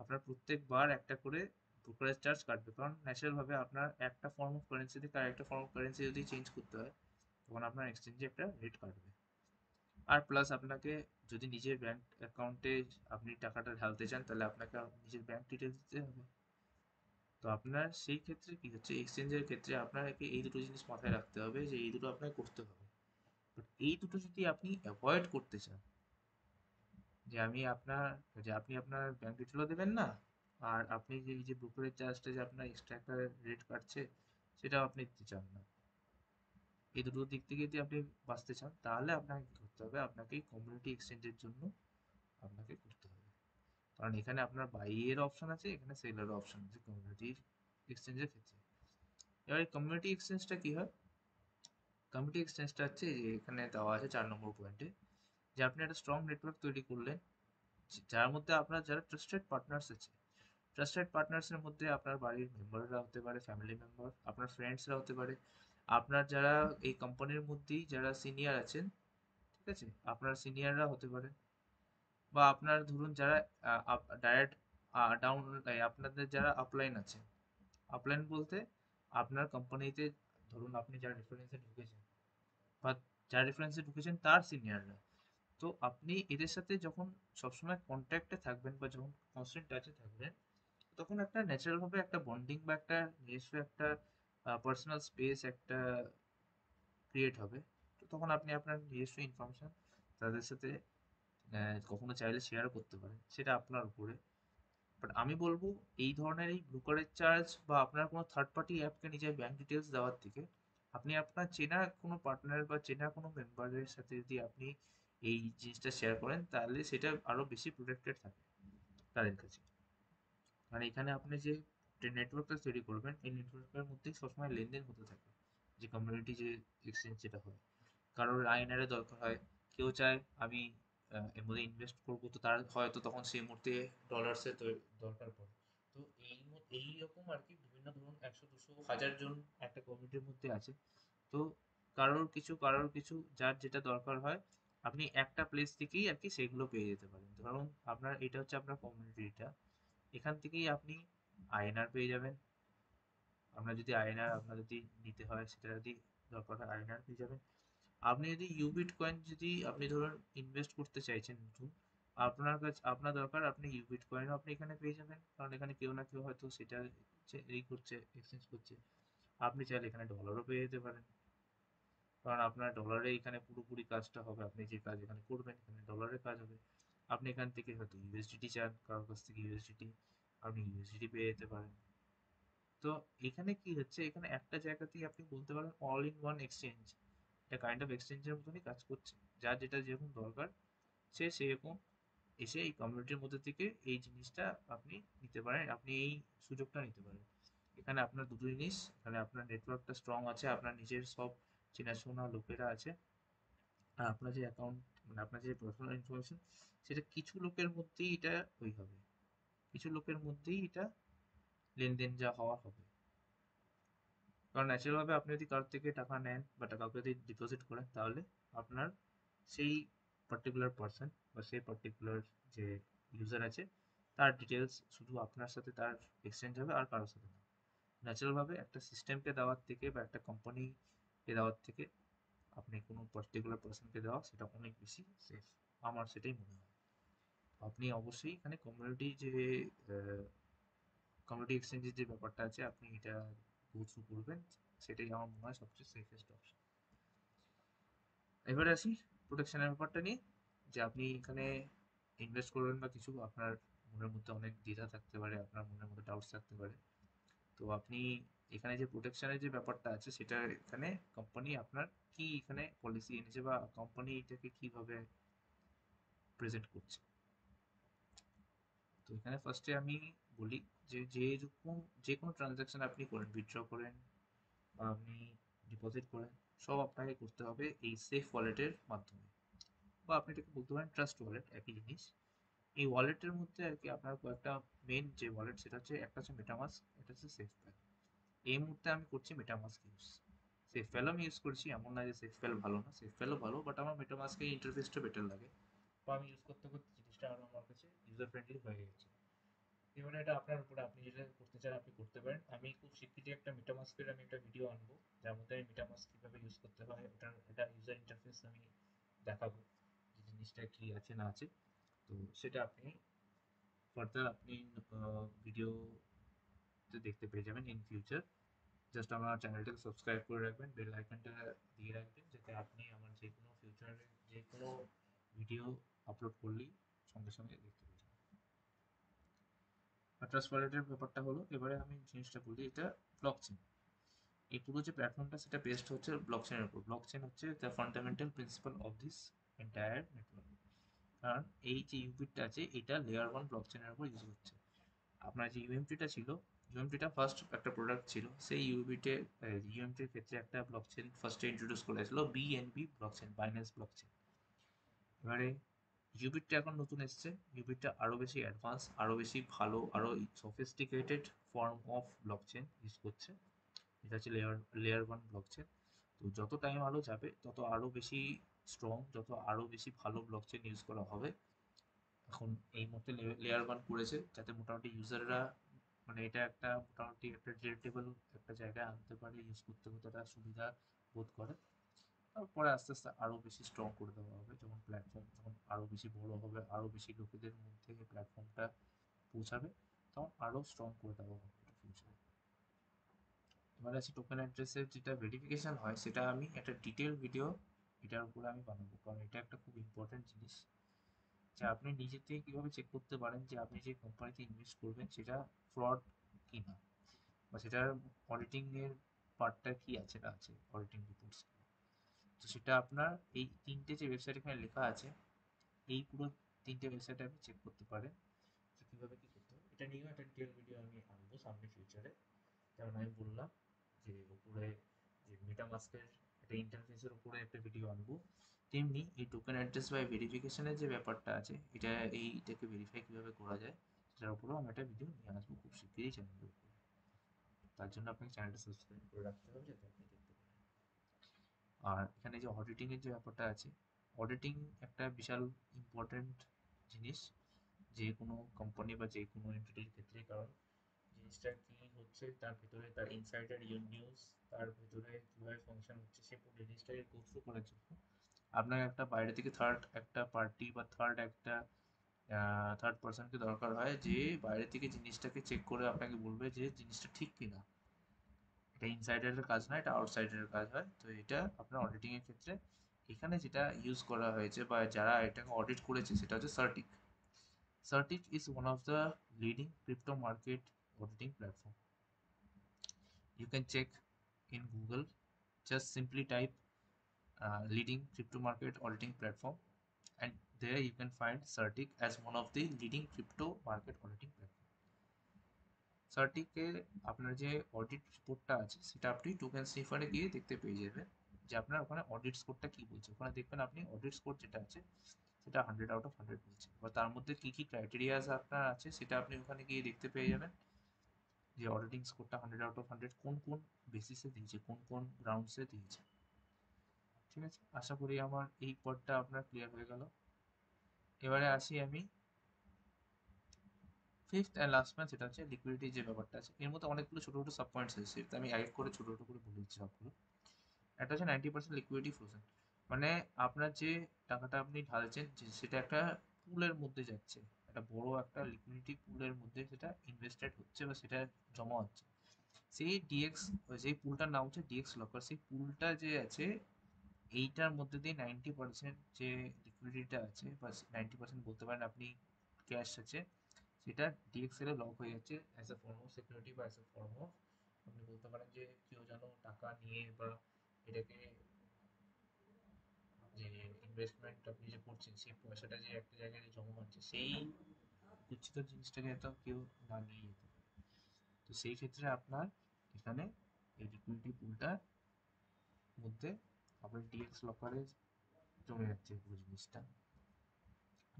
[SPEAKER 1] আপনার প্রত্যেকবার একটা করে ব্রোকারেজ চার্জ কাটবে, কারণ ন্যাচারালভাবে আপনার একটা ফর্ম অফ কারেন্সি থেকে আরেকটা ফর্ম অফ কারেন্সি যদি চেঞ্জ করতে হয়, তখন আপনার এক্সচেঞ্জে একটা রেট কাটবে। আর প্লাস আপনাকে যদি নিজের ব্যাংক অ্যাকাউন্টে আপনি টাকাটা ঢালতে চান, তাহলে আপনাকে নিজের ব্যাংক ডিটেলস দিতে হবে। তো আপনার সেই ক্ষেত্রে কি হচ্ছে, এক্সচেঞ্জের ক্ষেত্রে আপনাকে এই দুটো জিনিস মাথায় রাখতে হবে যে এই দুটো আপনাকে করতে হবে। বাট এই দুটো যদি আপনি অ্যাভয়েড করতে চান, যে আমি আপনার যে আপনি আপনার ব্যাংক ডিটেলও দেবেন না, আর আপনি যে এই যে ব্রোকারেজ চার্জটা যে আপনার এক্সট্রা একটা রেট কাটছে, সেটাও আপনি দিতে চান না, এই দুটো দিক থেকে যদি আপনি বাঁচতে চান, তাহলে আপনাকে কি করতে হবে, আপনাকে কমিউনিটি এক্সচেঞ্জের জন্য আপনাকে করতে হবে। কারণ এখানে আপনার বাইয়ের অপশন আছে, এখানে সেলের অপশন আছে কমিউনিটি এক্সচেঞ্জের ক্ষেত্রে। এবার এই কমিউনিটি এক্সচেঞ্জটা কি হয়, কমিউনিটি এক্সচেঞ্জটা হচ্ছে যে এখানে দেওয়া আছে 4 নম্বর পয়েন্টে, যে আপনি একটা স্ট্রং নেটওয়ার্ক তৈরি করলেন, যার মধ্যে আপনার যারা ট্রাস্টেড পার্টনার্স আছে। ট্রাস্টেড পার্টনার্সের মধ্যে আপনার বাড়ির মেম্বাররা হতে পারে, ফ্যামিলি মেম্বার, আপনার ফ্রেন্ডসরা হতে পারে, আপনার যারা এই কোম্পানির মধ্যেই যারা সিনিয়র আছেন, ঠিক আছে, আপনার সিনিয়ররা হতে পারে, বা আপনার ধরুন যারা ডাইরেক্ট ডাউন, আপনাদের যারা আপলাইন আছে। আপলাইন বলতে আপনার কোম্পানিতে ধরুন আপনি যার রেফারেন্সে ঢুকেছেন বা যার রেফারেন্সে ঢুকেছেন তার সিনিয়ররা। তো আপনি এদের সাথে যখন সবসময় কন্ট্যাক্টে থাকবেন বা যখন কনস্ট্যান্ট টাচে থাকবেন, তখন একটা ন্যাচারাল ভাবে একটা বন্ডিং বা একটা নিজস্ব একটা পার্সোনাল স্পেস একটা ক্রিয়েট হবে। তো তখন আপনি আপনার নিজস্ব ইনফরমেশন তাদের সাথে কখনো চাইলে শেয়ার করতে পারেন, সেটা আপনার উপরে। বাট আমি বলবো এই ধরনের এই ব্রোকারেজ চার্জ বা আপনার কোনো থার্ড পার্টি অ্যাপকে নিজের ব্যাংক ডিটেলস দেওয়ার থেকে, আপনি আপনার চেনা কোনো পার্টনার বা চেনা কোনো মেম্বারের সাথে যদি আপনি এই জিনিসটা শেয়ার করেন, তাহলে সেটা আরও বেশি প্রোটেক্টেড থাকে তাদের কাছে। কারণ এখানে আপনি যে নেটওয়ার্কটা তৈরি করবেন, এই নেটওয়ার্কের মধ্যেই সবসময় লেনদেন হতে থাকে, যে কমিউনিটি যে এক্সচেঞ্জ যেটা হয়। কারোর আইনারে দরকার হয়, কেউ চায় আমি এর মধ্যে ইনভেস্ট করবো, তো তার হয়তো তখন সেই মুহূর্তে ডলার্সের দরকার পড়ে। তো এই রকম আর কি বিভিন্ন ধরুন 100 200 1000 জন একটা কমিউনিটির মধ্যে আছে। তো কারোর কিছু যার যেটা দরকার হয়, আপনি একটা প্লেস থেকেই আর কি সেগুলো পেয়ে যেতে পারেন। ধরুন আপনার এটা হচ্ছে আপনার কমিউনিটিটা, এখান থেকেই আপনি আইএনআর পেয়ে যাবেন। আপনার যদি নিতে হয়, সেটা যদি দরকার হয় আইএনআর পেয়ে যাবেন। আপনি যদি ইউবিট কয়েন যদি আপনি ধরুন ইনভেস্ট করতে চাইছেন নতুন, আপনার কাছে আপনার দরকার, আপনি ইউবিট কয়েনও আপনি এখানে পেয়ে যাবেন, কারণ এখানে কেউ না কেউ হয়তো সেটা এই করছে, এক্সচেঞ্জ করছে। আপনি চাইলে এখানে ডলারও পেয়ে যেতে পারেন, কারণ আপনার ডলারে এখানে পুরোপুরি কাজটা হবে, আপনি যে কাজ এখানে করবেন এখানে ডলারের কাজ হবে। আপনি এখান থেকে হয়তো ইউএসডিটি চান, কারোর কাছ থেকে ইউএসডিটি, আপনি ইউএসডিটি পেয়ে যেতে পারেন। তো এখানে কি হচ্ছে, এখানে একটা জায়গাতেই আপনি বলতে পারেন অল ইন ওয়ান এক্সচেঞ্জ, এটা কাইন্ড অফ এক্সচেঞ্জের মতনই কাজ করছে। যার যেটা যেরকম দরকার সে সেরকম এসে এই কমিউনিটির মধ্যে থেকে এই জিনিসটা আপনি নিতে পারেন, আপনি এই সুযোগটা নিতে পারেন। এখানে আপনার দুটো জিনিস, এখানে আপনার নেটওয়ার্কটা স্ট্রং আছে, আপনার নিজের সব চেনাশোনা লোকেরা আছে, আর আপনার যে অ্যাকাউন্ট মানে আপনার যে পার্সোনাল ইনফরমেশন সেটা কিছু লোকের মধ্যেই এটা ওই হবে, কিছু লোকের মধ্যেই এটা লেনদেন যা হওয়া হবে। কারণ ন্যাচারালভাবে আপনি যদি কারোর থেকে টাকা নেন বা কাউকে যদি ডিপোজিট করেন, তাহলে আপনার সেই পার্টিকুলার পার্সন বা সেই পার্টিকুলার যে ইউজার আছে তার ডিটেলস শুধু আপনার সাথে তার এক্সচেঞ্জ হবে, আর কারোর সাথে না। ন্যাচারালভাবে একটা সিস্টেমকে দেওয়ার থেকে বা একটা কোম্পানিকে দেওয়ার থেকে আপনি কোনো পার্টিকুলার পার্সনকে দেওয়া সেটা অনেক বেশি সেফ, আমার সেটাই মনে হয়। আপনি অবশ্যই এখানে কমিউনিটি যে কমিউনিটি এক্সচেঞ্জের যে ব্যাপারটা আছে আপনি এটা গো থ্রু করবেন, সেটাই আমার মনে হয় সবচেয়ে সেফেস্ট অপশন। এবারে আসি প্রোটেকশনের ব্যাপারটা নিয়ে, যে আপনি এখানে ইনভেস্ট করবেন বা কিছু, আপনার মনের মধ্যে অনেক দ্বিধা থাকতে পারে, আপনার মনের মধ্যে ডাউটস থাকতে পারে। তো আপনি এখানে যে প্রোটেকশনের যে ব্যাপারটা আছে সেটা এখানে কোম্পানি আপনার কি এখানে পলিসি এনেছে বা কোম্পানি এটাকে কিভাবে প্রেজেন্ট করছে। তো এখানে ফার্স্টে আমি বলি যে যে কোনো ট্রানজাকশন আপনি করেন, উইথড্র করেন বা আপনি ডিপোজিট করেন, সব আপনাকে করতে হবে এই সেফ ওয়ালেটের মাধ্যমে, বা আপনি এটাকে বলতে পারেন ট্রাস্ট ওয়ালেট, একই জিনিস। এই ওয়ালেটের মধ্যে আর কি আপনার কয়েকটা মেন যে ওয়ালেট সেটা হচ্ছে, একটা হচ্ছে মেটামাস্ক, এটা হচ্ছে সেফপ্যাল। এই মুহূর্তে আমি করছি মেটামাস্ক ইউজ। সেফপ্যালও আমি ইউজ করছি, এমন না যে সেফপ্যাল ভালো না, সেফপ্যালও ভালো, বাট আমার মেটামাস্কের ইন্টারফেসটা বেটার লাগে। তো আমি ইউজ করতে করতে জিনিসটা আরও আমার কাছে ইউজার ফ্রেন্ডলি হয়ে গেছে। এবারে এটা আপনার উপরে, আপনি যেটা করতে চান আপনি করতে পারেন। আমি খুব শিগগিরই একটা মেটামাস্কের আমি একটা ভিডিও আনবো, যার মধ্যে আমি মেটামাস্ক কীভাবে ইউজ করতে হয় ওটার একটা ইউজার ইন্টারফেস আমি দেখাবো, যে জিনিসটা কি আছে না আছে। তো সেটা আপনি ফার্দার আপনি ভিডিওতে দেখতে পেয়ে যাবেন ইন ফিউচার। জাস্ট আমার চ্যানেলটাকে সাবস্ক্রাইব করে রাখবেন, বেল আইকনটা দিয়ে রাখবেন, যাতে আপনি আমার যে কোনো ফিউচারে যে কোনো ভিডিও আপলোড করলেই সঙ্গে সঙ্গে দেখতে পেয়ে যাবেন। আর ট্রাস্ট ওয়ালেটের ব্যাপারটা হলো, এবারে আমি জিনিসটা বলি, এটা ব্লকচেন। এই পুরো যে প্ল্যাটফর্মটা সেটা বেসড হচ্ছে ব্লকচেনের উপর। ব্লকচেন হচ্ছে the fundamental principal of this entire network. কারণ এই যে ইউবিটটা আছে এটা লেয়ার 1 ব্লকচেনের উপর ইউজ হচ্ছে। আপনার যে ইউএমটিটা ছিল, ইউএমটিটা ফার্স্ট একটা প্রোডাক্ট ছিল, সেই ইউএমটির ক্ষেত্রে একটা ব্লকচেন ফার্স্টে ইন্ট্রোডিউস করেছিল, বিএনবি ব্লকচেন, বাইন্যান্স ব্লকচেন। এবারে ইউবিটটা এখন নতুন এসছে, ইউবিটটা আরও বেশি অ্যাডভান্স, আরও বেশি ভালো, আরও sophisticated form of blockchain use করছে। এটা হচ্ছে লেয়ার 1 ব্লকচেন। তো যত টাইম আরও যাবে তত আরও বেশি স্ট্রং, যত আরও বেশি ভালো ব্লকচেন ইউজ করা হবে। এখন এই মুহূর্তে লেয়ার 1 করেছে যাতে মোটামুটি ইউজাররা মানে এটা একটা মোটামুটি একটা রিলেটেবল একটা জায়গায় আনতে পারে, ইউজ করতে কতটা সুবিধা বোধ করে। তারপরে আস্তে আস্তে আরও বেশি স্ট্রং করে দেওয়া হবে, যখন প্ল্যাটফর্ম যখন আরও বেশি বড় হবে, আরও বেশি লোকেদের মধ্যে প্ল্যাটফর্মটা পৌঁছাবে, তখন আরও স্ট্রং করে দেওয়া হবে এটা ফিউচারে। এবার আছে টোকেন অ্যাড্রেসের যেটা ভেরিফিকেশন হয়, সেটা আমি একটা ডিটেল ভিডিও এটার উপরে আমি বানাবো, কারণ এটা একটা খুব ইম্পর্টেন্ট জিনিস, যে আপনি নিজে থেকে কীভাবে চেক করতে পারেন যে আপনি যে কোম্পানিতে ইনভেস্ট করবেন সেটা ফ্রড কি না, বা সেটার অডিটিংয়ের পার্টটা কি আছে না আছে, অডিটিং রিপোর্টস। তো সেটা আপনার এই তিনটে যে ওয়েবসাইট এখানে লেখা আছে, এই পুরো তিনটে ওয়েবসাইটে আপনি চেক করতে পারেন যে কীভাবে কী করতে হবে। এটা নিয়েও একটা ডিটেল ভিডিও আমি আনবো সামনে ফিউচারে। যেমন আমি বললাম যে উপরে যে মেটামাস্কের একটা ইন্টারফেসের উপরে একটা ভিডিও আনবো, তেমনি এই টোকেন অ্যাড্রেস বা ভেরিফিকেশনের যে ব্যাপারটা আছে, এইটাকে ভেরিফাই কীভাবে করা যায় সেটার উপরেও আমি একটা ভিডিও নিয়ে আসবো খুব শিগগিরই চ্যানেলের উপরে। তার জন্য আপনাকে চ্যানেলটা সাবস্ক্রাইব করে রাখতে হবে যাতে আপনি দেখতে পারেন। আর এখানে যে অডিটিংয়ের যে ব্যাপারটা আছে, অডিটিং একটা বিশাল ইম্পর্ট্যান্ট জিনিস যে কোনো কোম্পানি বা যে কোনো এন্টিটির ক্ষেত্রে। কারণ জিনিসটা কী হচ্ছে তার ভেতরে, তার ইনসাইডার নিউজ, তার ভেতরে কীভাবে ফাংশন হচ্ছে সে পুরো জিনিসটাকে গো থ্রু করার জন্য আপনার একটা বাইরে থেকে একটা পার্টি বা থার্ড পার্সনকে দরকার হয়, যে বাইরে থেকে জিনিসটাকে চেক করে আপনাকে বলবে যে জিনিসটা ঠিক কিনা। এটা ইনসাইডারের কাজ না, এটা আউটসাইডারের কাজ হয়। তো এটা আপনার অডিটিংয়ের ক্ষেত্রে এখানে যেটা ইউজ করা হয়েছে বা যারা এটাকে অডিট করেছে সেটা হচ্ছে সার্টিক। Certic is one of the leading crypto market auditing platform. You can check in Google, just simply type leading crypto market auditing platform, and there you can find Certic as one of the leading crypto market auditing platform. Certic-এ আপনার যে audit রিপোর্টটা আছে সেটা আপনি token স্নিফারে গিয়ে দেখতে পেয়ে যাবেন যে আপনার ওখানে অডিট স্কোরটা কি বলছে। ওখানে দেখবেন আপনি অডিট স্কোর যেটা আছে সেটা 100/100 বলছে, বা তার মধ্যে কি কি ক্রাইটেরিয়াস আপনার আছে সেটা আপনি ওখানে গিয়ে দেখতে পেয়ে যাবেন যে অডিটিং স্কোরটা 100/100 কোন কোন বেসিসে দিয়েছে, কোন কোন গ্রাউন্ডসে দিয়েছে। ঠিক আছে, আশা করি আমার এই পয়েন্টটা আপনার ক্লিয়ার হয়ে গেল। এবারে আসি আমি ফিফথ অ্যান্ড লাস্ট পয়েন্ট, সেটা হচ্ছে লিকুইডিটি যে ব্যাপারটা আছে। এর মধ্যে অনেকগুলো ছোটো ছোটো সাব পয়েন্টস আছে, সেটা আমি এক করে ছোটো ছোটো করে বলে দিচ্ছি সবগুলো। একটা হচ্ছে 90% লিকুইডিটি ফ্রোজেন, মানে আপনার যে টাকাটা আপনি ঢালছেন সেটা একটা পুলের মধ্যে যাচ্ছে, একটা বড় একটা লিকুইডিটি পুলের মধ্যে সেটা ইনভেস্টেড হচ্ছে বা সেটা জমা হচ্ছে। সেই ডিএক্স, যেই পুলটার নাম হচ্ছে ডিএক্স লকার, সেই পুলটা যে আছে এইটার মধ্যে দিয়ে 90% যে লিকুইডিটিটা আছে বা 90% বলতে পারেন আপনি ক্যাশ আছে, সেটা ডিএক্সএল এ লক হয়ে যাচ্ছে as a form of security বা অ্যাজ এ ফর্ম অফ, আপনি বলতে পারেন যে কেউ যেন টাকা নিয়ে বা এটাকে যে ইনভেস্টমেন্ট আপনি যে করছেন সেই পয়সাটা যে একটা জায়গায় জমা হচ্ছে, সেই গচ্ছিত জিনিসটাকে তো কেউ না নিয়ে যেতে পারে। তো সেই ক্ষেত্রে আপনার এখানে এই লিকুইডিটি পুলটার মধ্যে আপনার ডিএক্স লকারে জমে যাচ্ছে পুরো জিনিসটা।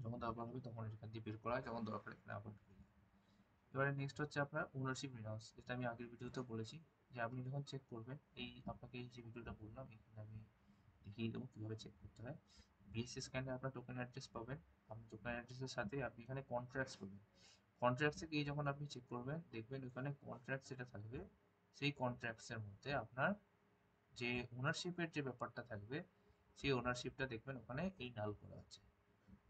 [SPEAKER 1] যখন দরকার হবে তখন এখান দিয়ে বের করা হয়, যখন দরকার এখানে আবার ঢুকে যায়। এবারে নেক্সট হচ্ছে আপনার ওনারশিপ রিনাউন্স, যেটা আমি আগের ভিডিওতে বলেছি যে আপনি যখন চেক করবেন, এই আপনাকে এই যে ভিডিওটা বললাম এখানে আমি দেখিয়ে দেবো কীভাবে চেক করতে হয়। বিএসসি স্ক্যানে আপনার টোকেন অ্যাড্রেস পাবেন, আপনি টোকেন অ্যাড্রেসের সাথে আপনি এখানে কন্ট্রাক্টস পাবেন। কন্ট্রাক্টসে গিয়ে যখন আপনি চেক করবেন দেখবেন ওখানে কন্ট্রাক্টস যেটা থাকবে সেই কন্ট্রাক্টসের মধ্যে আপনার যে ওনারশিপের যে ব্যাপারটা থাকবে সেই ওনারশিপটা দেখবেন ওখানে এই নাল করা আছে।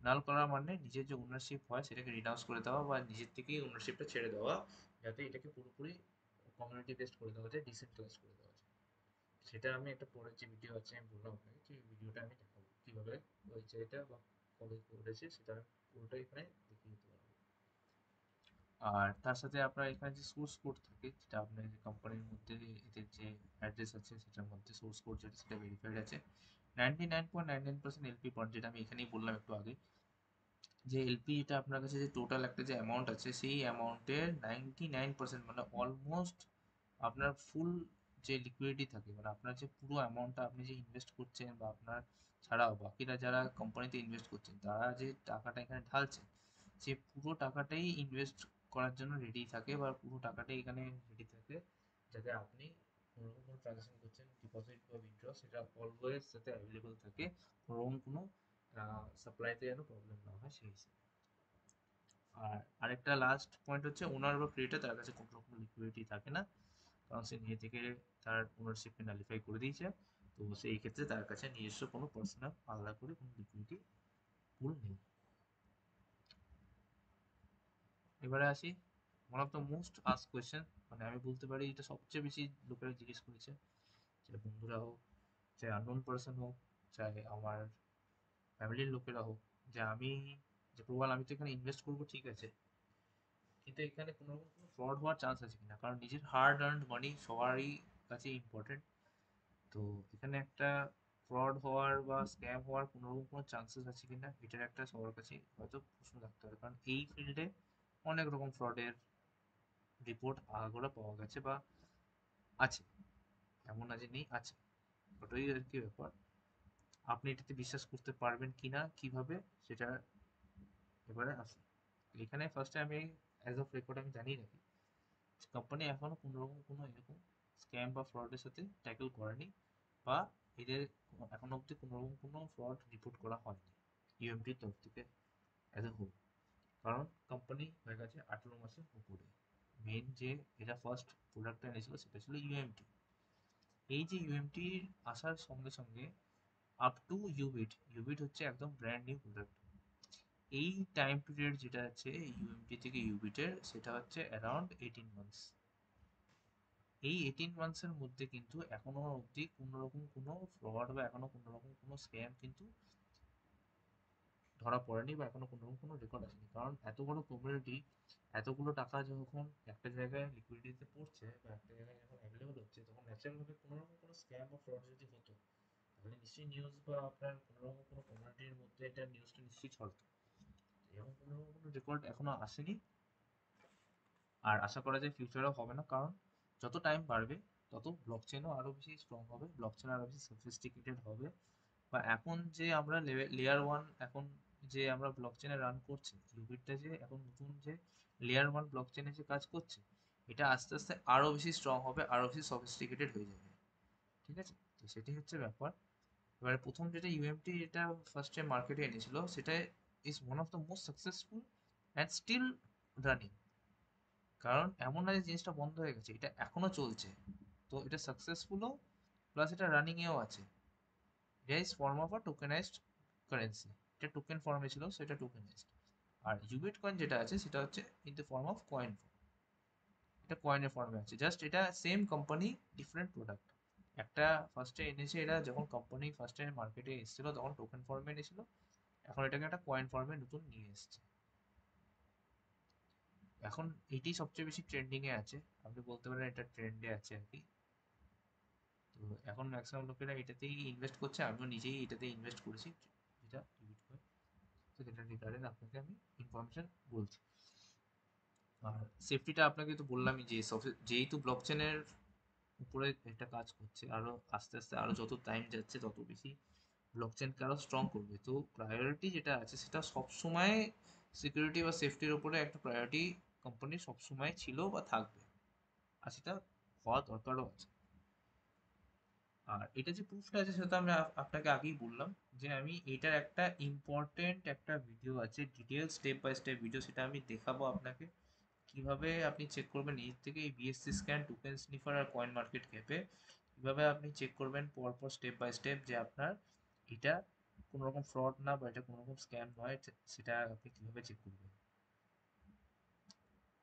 [SPEAKER 1] নাল করা মানে নিজের যে ওনারশিপ হয় সেটাকে রিনাউন্স করে দেওয়া বা নিজের থেকেই ওনারশিপটা ছেড়ে দেওয়া, যাতে এটাকে পুরোপুরি কমিউনিটি বেসড করে দেওয়া যায়, ডিসেন্ট্রালাইজ করে দেওয়া যায়। সেটা আমি একটা পরের যে ভিডিও আছে আমি বললাম আপনাকে, সেই ভিডিওটা আমি দেখাবো কীভাবে ওই জায়গাটা বা কবে করেছে সেটা আমি পুরোটাই এখানে দেখিয়ে দিতে পারবো। আর তার সাথে আপনার এখানে যে সোর্স কোড থাকে, যেটা আপনার কোম্পানির মধ্যে এদের যে অ্যাড্রেস আছে সেটার মধ্যে সোর্স কোড যেটা সেটা ভেরিফাইড আছে। 99.99% এলপি পয়েন্ট, যেটা আমি এখানেই বললাম একটু আগে, যে এলপিটা আপনার কাছে যে টোটাল একটা যে অ্যামাউন্ট আছে সেই অ্যামাউন্টের 99% মানে অলমোস্ট আপনার ফুল যে লিকুইডিটি থাকে, মানে আপনার যে পুরো অ্যামাউন্টটা আপনি যে ইনভেস্ট করছেন বা আপনার ছাড়াও বাকিরা যারা কোম্পানিতে ইনভেস্ট করছেন তারা যে টাকাটা এখানে ঢালছেন, সে পুরো টাকাটাই ইনভেস্ট করার জন্য রেডি থাকে বা পুরো টাকাটাই এখানে রেডি থাকে, যাতে আপনি কোনোরকম কোনো ট্রানজাকশন করছেন ডিপোজিট বা উইথড্র সেটা অলওয়েজ যাতে অ্যাভেলেবল থাকে, কোনোরকম কোনো সাপ্লাইতে যেন প্রবলেম না হয় সেই হিসেবে। আর আরেকটা লাস্ট পয়েন্ট হচ্ছে ওনার বা ক্রিয়েটার তার কাছে কোনো রকম লিকুইডিটি থাকে না, কারণ সে নিজে থেকে তার ওনারশিপকে নালিফাই করে দিয়েছে। তো সেই ক্ষেত্রে তার কাছে নিজস্ব কোনো পার্সোনাল আলাদা করে কোনো লিকুইডিটি পুল নেই। এবারে আসি one of the most ask question, মানে আমি বলতে পারি এটা সবচেয়ে বেশি লোকেরা জিজ্ঞেস করেছে, চাই বন্ধুরা হোক, চাই আননোন পার্সন হোক, চাই আমার ফ্যামিলির লোকেরা হোক, যে আমি যে প্রবাল আমি তো এখানে ইনভেস্ট করবো ঠিক আছে, কিন্তু এখানে কোনো রকম কোনো ফ্রড হওয়ার চান্স আছে কিনা, কারণ নিজের হার্ড আর্নড মানি সবারই কাছে ইম্পর্টেন্ট। তো এখানে একটা ফ্রড হওয়ার বা স্ক্যাম হওয়ার কোনো রকম কোনো চান্সেস আছে কিনা, এটার একটা সবার কাছে হয়তো প্রশ্ন থাকতে হবে, কারণ এই ফিল্ডে অনেক রকম ফ্রডের রিপোর্ট আগাগোড়া পাওয়া গেছে বা আছে, এমন না যে নেই, আছে। বাট ওই আর কি ব্যাপার, আপনি এটাতে বিশ্বাস করতে পারবেন কিনা কিভাবে সেটা এবারে আসে। এখানে ফার্স্টে আমি অ্যাজ অফ রেকর্ড আমি জানিয়ে রাখি, কোম্পানি এখনো কোনো রকম কোনো এরকম স্ক্যাম বা ফ্রডের সাথে ট্যাকেল করেনি, বা এদের এখনো অবধি কোনো রকম কোনো ফ্রড রিপোর্ট করা হয়নি ইউএমটির তরফ থেকে অ্যাজ এ হোল। কারণ কোম্পানি হয়ে গেছে 18 মাসের উপরে। মেন যে এরা ফার্স্ট প্রোডাক্টটা এনেছিল সেটা ছিল ইউএমটি। এই যে ইউএমটির আসার সঙ্গে সঙ্গে আপ টু ইউবিট, ইউবিট হচ্ছে একদম ব্র্যান্ড নিউ প্রোডাক্ট। এই টাইম পিরিয়ড যেটা আছে ইউএমটি থেকে ইউবিটের, সেটা হচ্ছে অ্যারাউন্ড 18 মান্থস। এই 18 মান্থসের মধ্যে কিন্তু এখনো অবধি কোনো রকম কোনো ফ্রড বা এখনো কোনো রকম কোনো স্ক্যাম কিন্তু ধরা পড়েনি বা এখনো কোনো রকম কোনো রেকর্ড আসেনি, কারণ এত বড় কমিউনিটি, এতগুলো টাকা যখন একটা জায়গায় লিকুইডিটিতে পড়ছে বা একটা জায়গায় যখন অ্যাভেলেবল হচ্ছে, তখন ন্যাচারালভাবে কোনো রকম কোনো স্ক্যাম বা ফ্রড যদি হতো তাহলে নিশ্চয়ই নিউজ বা আপনার কোনোরকম কোনো কমিউনিটির মধ্যে এটা নিউজটা নিশ্চয়ই ছড়াতো। এরকম কোনোরকম কোনো রেকর্ড এখনো আসেনি, আর আশা করা যায় ফিউচারেও হবে না, কারণ যত টাইম বাড়বে তত ব্লকচেনও আরো বেশি স্ট্রং হবে, ব্লকচেন আরো বেশি সফিস্টিকেটেড হবে। বা এখন যে আমরা লেয়ার ওয়ান, এখন যে আমরা ব্লকচেনে রান করছি, ইউবিটটা যে এখন নতুন যে লেয়ার ওয়ান ব্লকচেনে যে কাজ করছে, এটা আস্তে আস্তে আরো বেশি স্ট্রং হবে, আরো বেশি সফিস্টিকেটেড হয়ে যাবে। ঠিক আছে, তো সেটাই হচ্ছে ব্যাপার। এবারে প্রথম যেটা ইউএমটি এটা ফার্স্টে মার্কেটে এনেছিল, সেটা is one of the most successful and still running. কারণ এমন না যে জিনিসটা বন্ধ হয়ে গেছে, এটা এখনো চলছে। তো এটা সাকসেসফুলও, প্লাস এটা রানিং এও আছে। এটা is form of a tokenised currency. এটা টোকেন ফর্মে ছিল, সেটা টোকেনাইজড। আর ইউবিট কয়েন যেটা আছে সেটা হচ্ছে in the form of coin. এটা কয়েনের ফর্মে আছে, জাস্ট এটা সেম কোম্পানি, ডিফারেন্ট প্রোডাক্ট। একটা ফার্স্টে এনেছে এরা, যখন কোম্পানি ফার্স্টে মার্কেটে এসেছিল তখন টোকেন ফর্মে এনেছিল, এখন এটাকে একটা কয়েন ফর্মে নতুন নিয়ে এসেছে। এখন এটি সবচেয়ে বেশি ট্রেন্ডিং এ আছে, আপনি বলতে পারেন এটা ট্রেন্ডে আছে আর কি। তো এখন ম্যাক্সিমাম লোকেরা এটাতেই ইনভেস্ট করছে, আমিও নিজেই এটাতে ইনভেস্ট করেছি, যেটা বিটকয়েন। তো যেটা রিগার্ডিং আপনাকে আমি ইনফরমেশন বলছি। আর সেফটিটা আপনাকে তো বললামই, যে যেহেতু ব্লকচেনের উপরে একটা কাজ করছে, আরো আস্তে আস্তে আরো যত টাইম যাচ্ছে তত বেশি ব্লকচেনকে আরো স্ট্রং করবে। তো প্রায়োরিটি যেটা আছে সেটা সবসময় সিকিউরিটি বা সেফটির উপরে একটা প্রায়োরিটি কোম্পানির সবসময় ছিল বা থাকবে, আর সেটা হওয়া দরকারও আছে। আর এটা যে প্রুফটা আছে সেটা তো আমি আপনাকে আগেই বললাম, যে আমি এটার একটা ইম্পর্টেন্ট একটা ভিডিও আছে, detail step by step video, সেটা আমি দেখাবো আপনাকে কিভাবে আপনি চেক করবেন নিজের থেকে এই বিএসসি স্ক্যান, টোকেন স্নিফার আর কয়েন মার্কেট ক্যাপে কিভাবে আপনি চেক করবেন পরপর স্টেপ বাই স্টেপ, যে আপনার এটা কোনো রকম ফ্রড না বা এটা কোনো রকম স্ক্যাম নয়, সেটা আপনি কিভাবে চেক করবেন।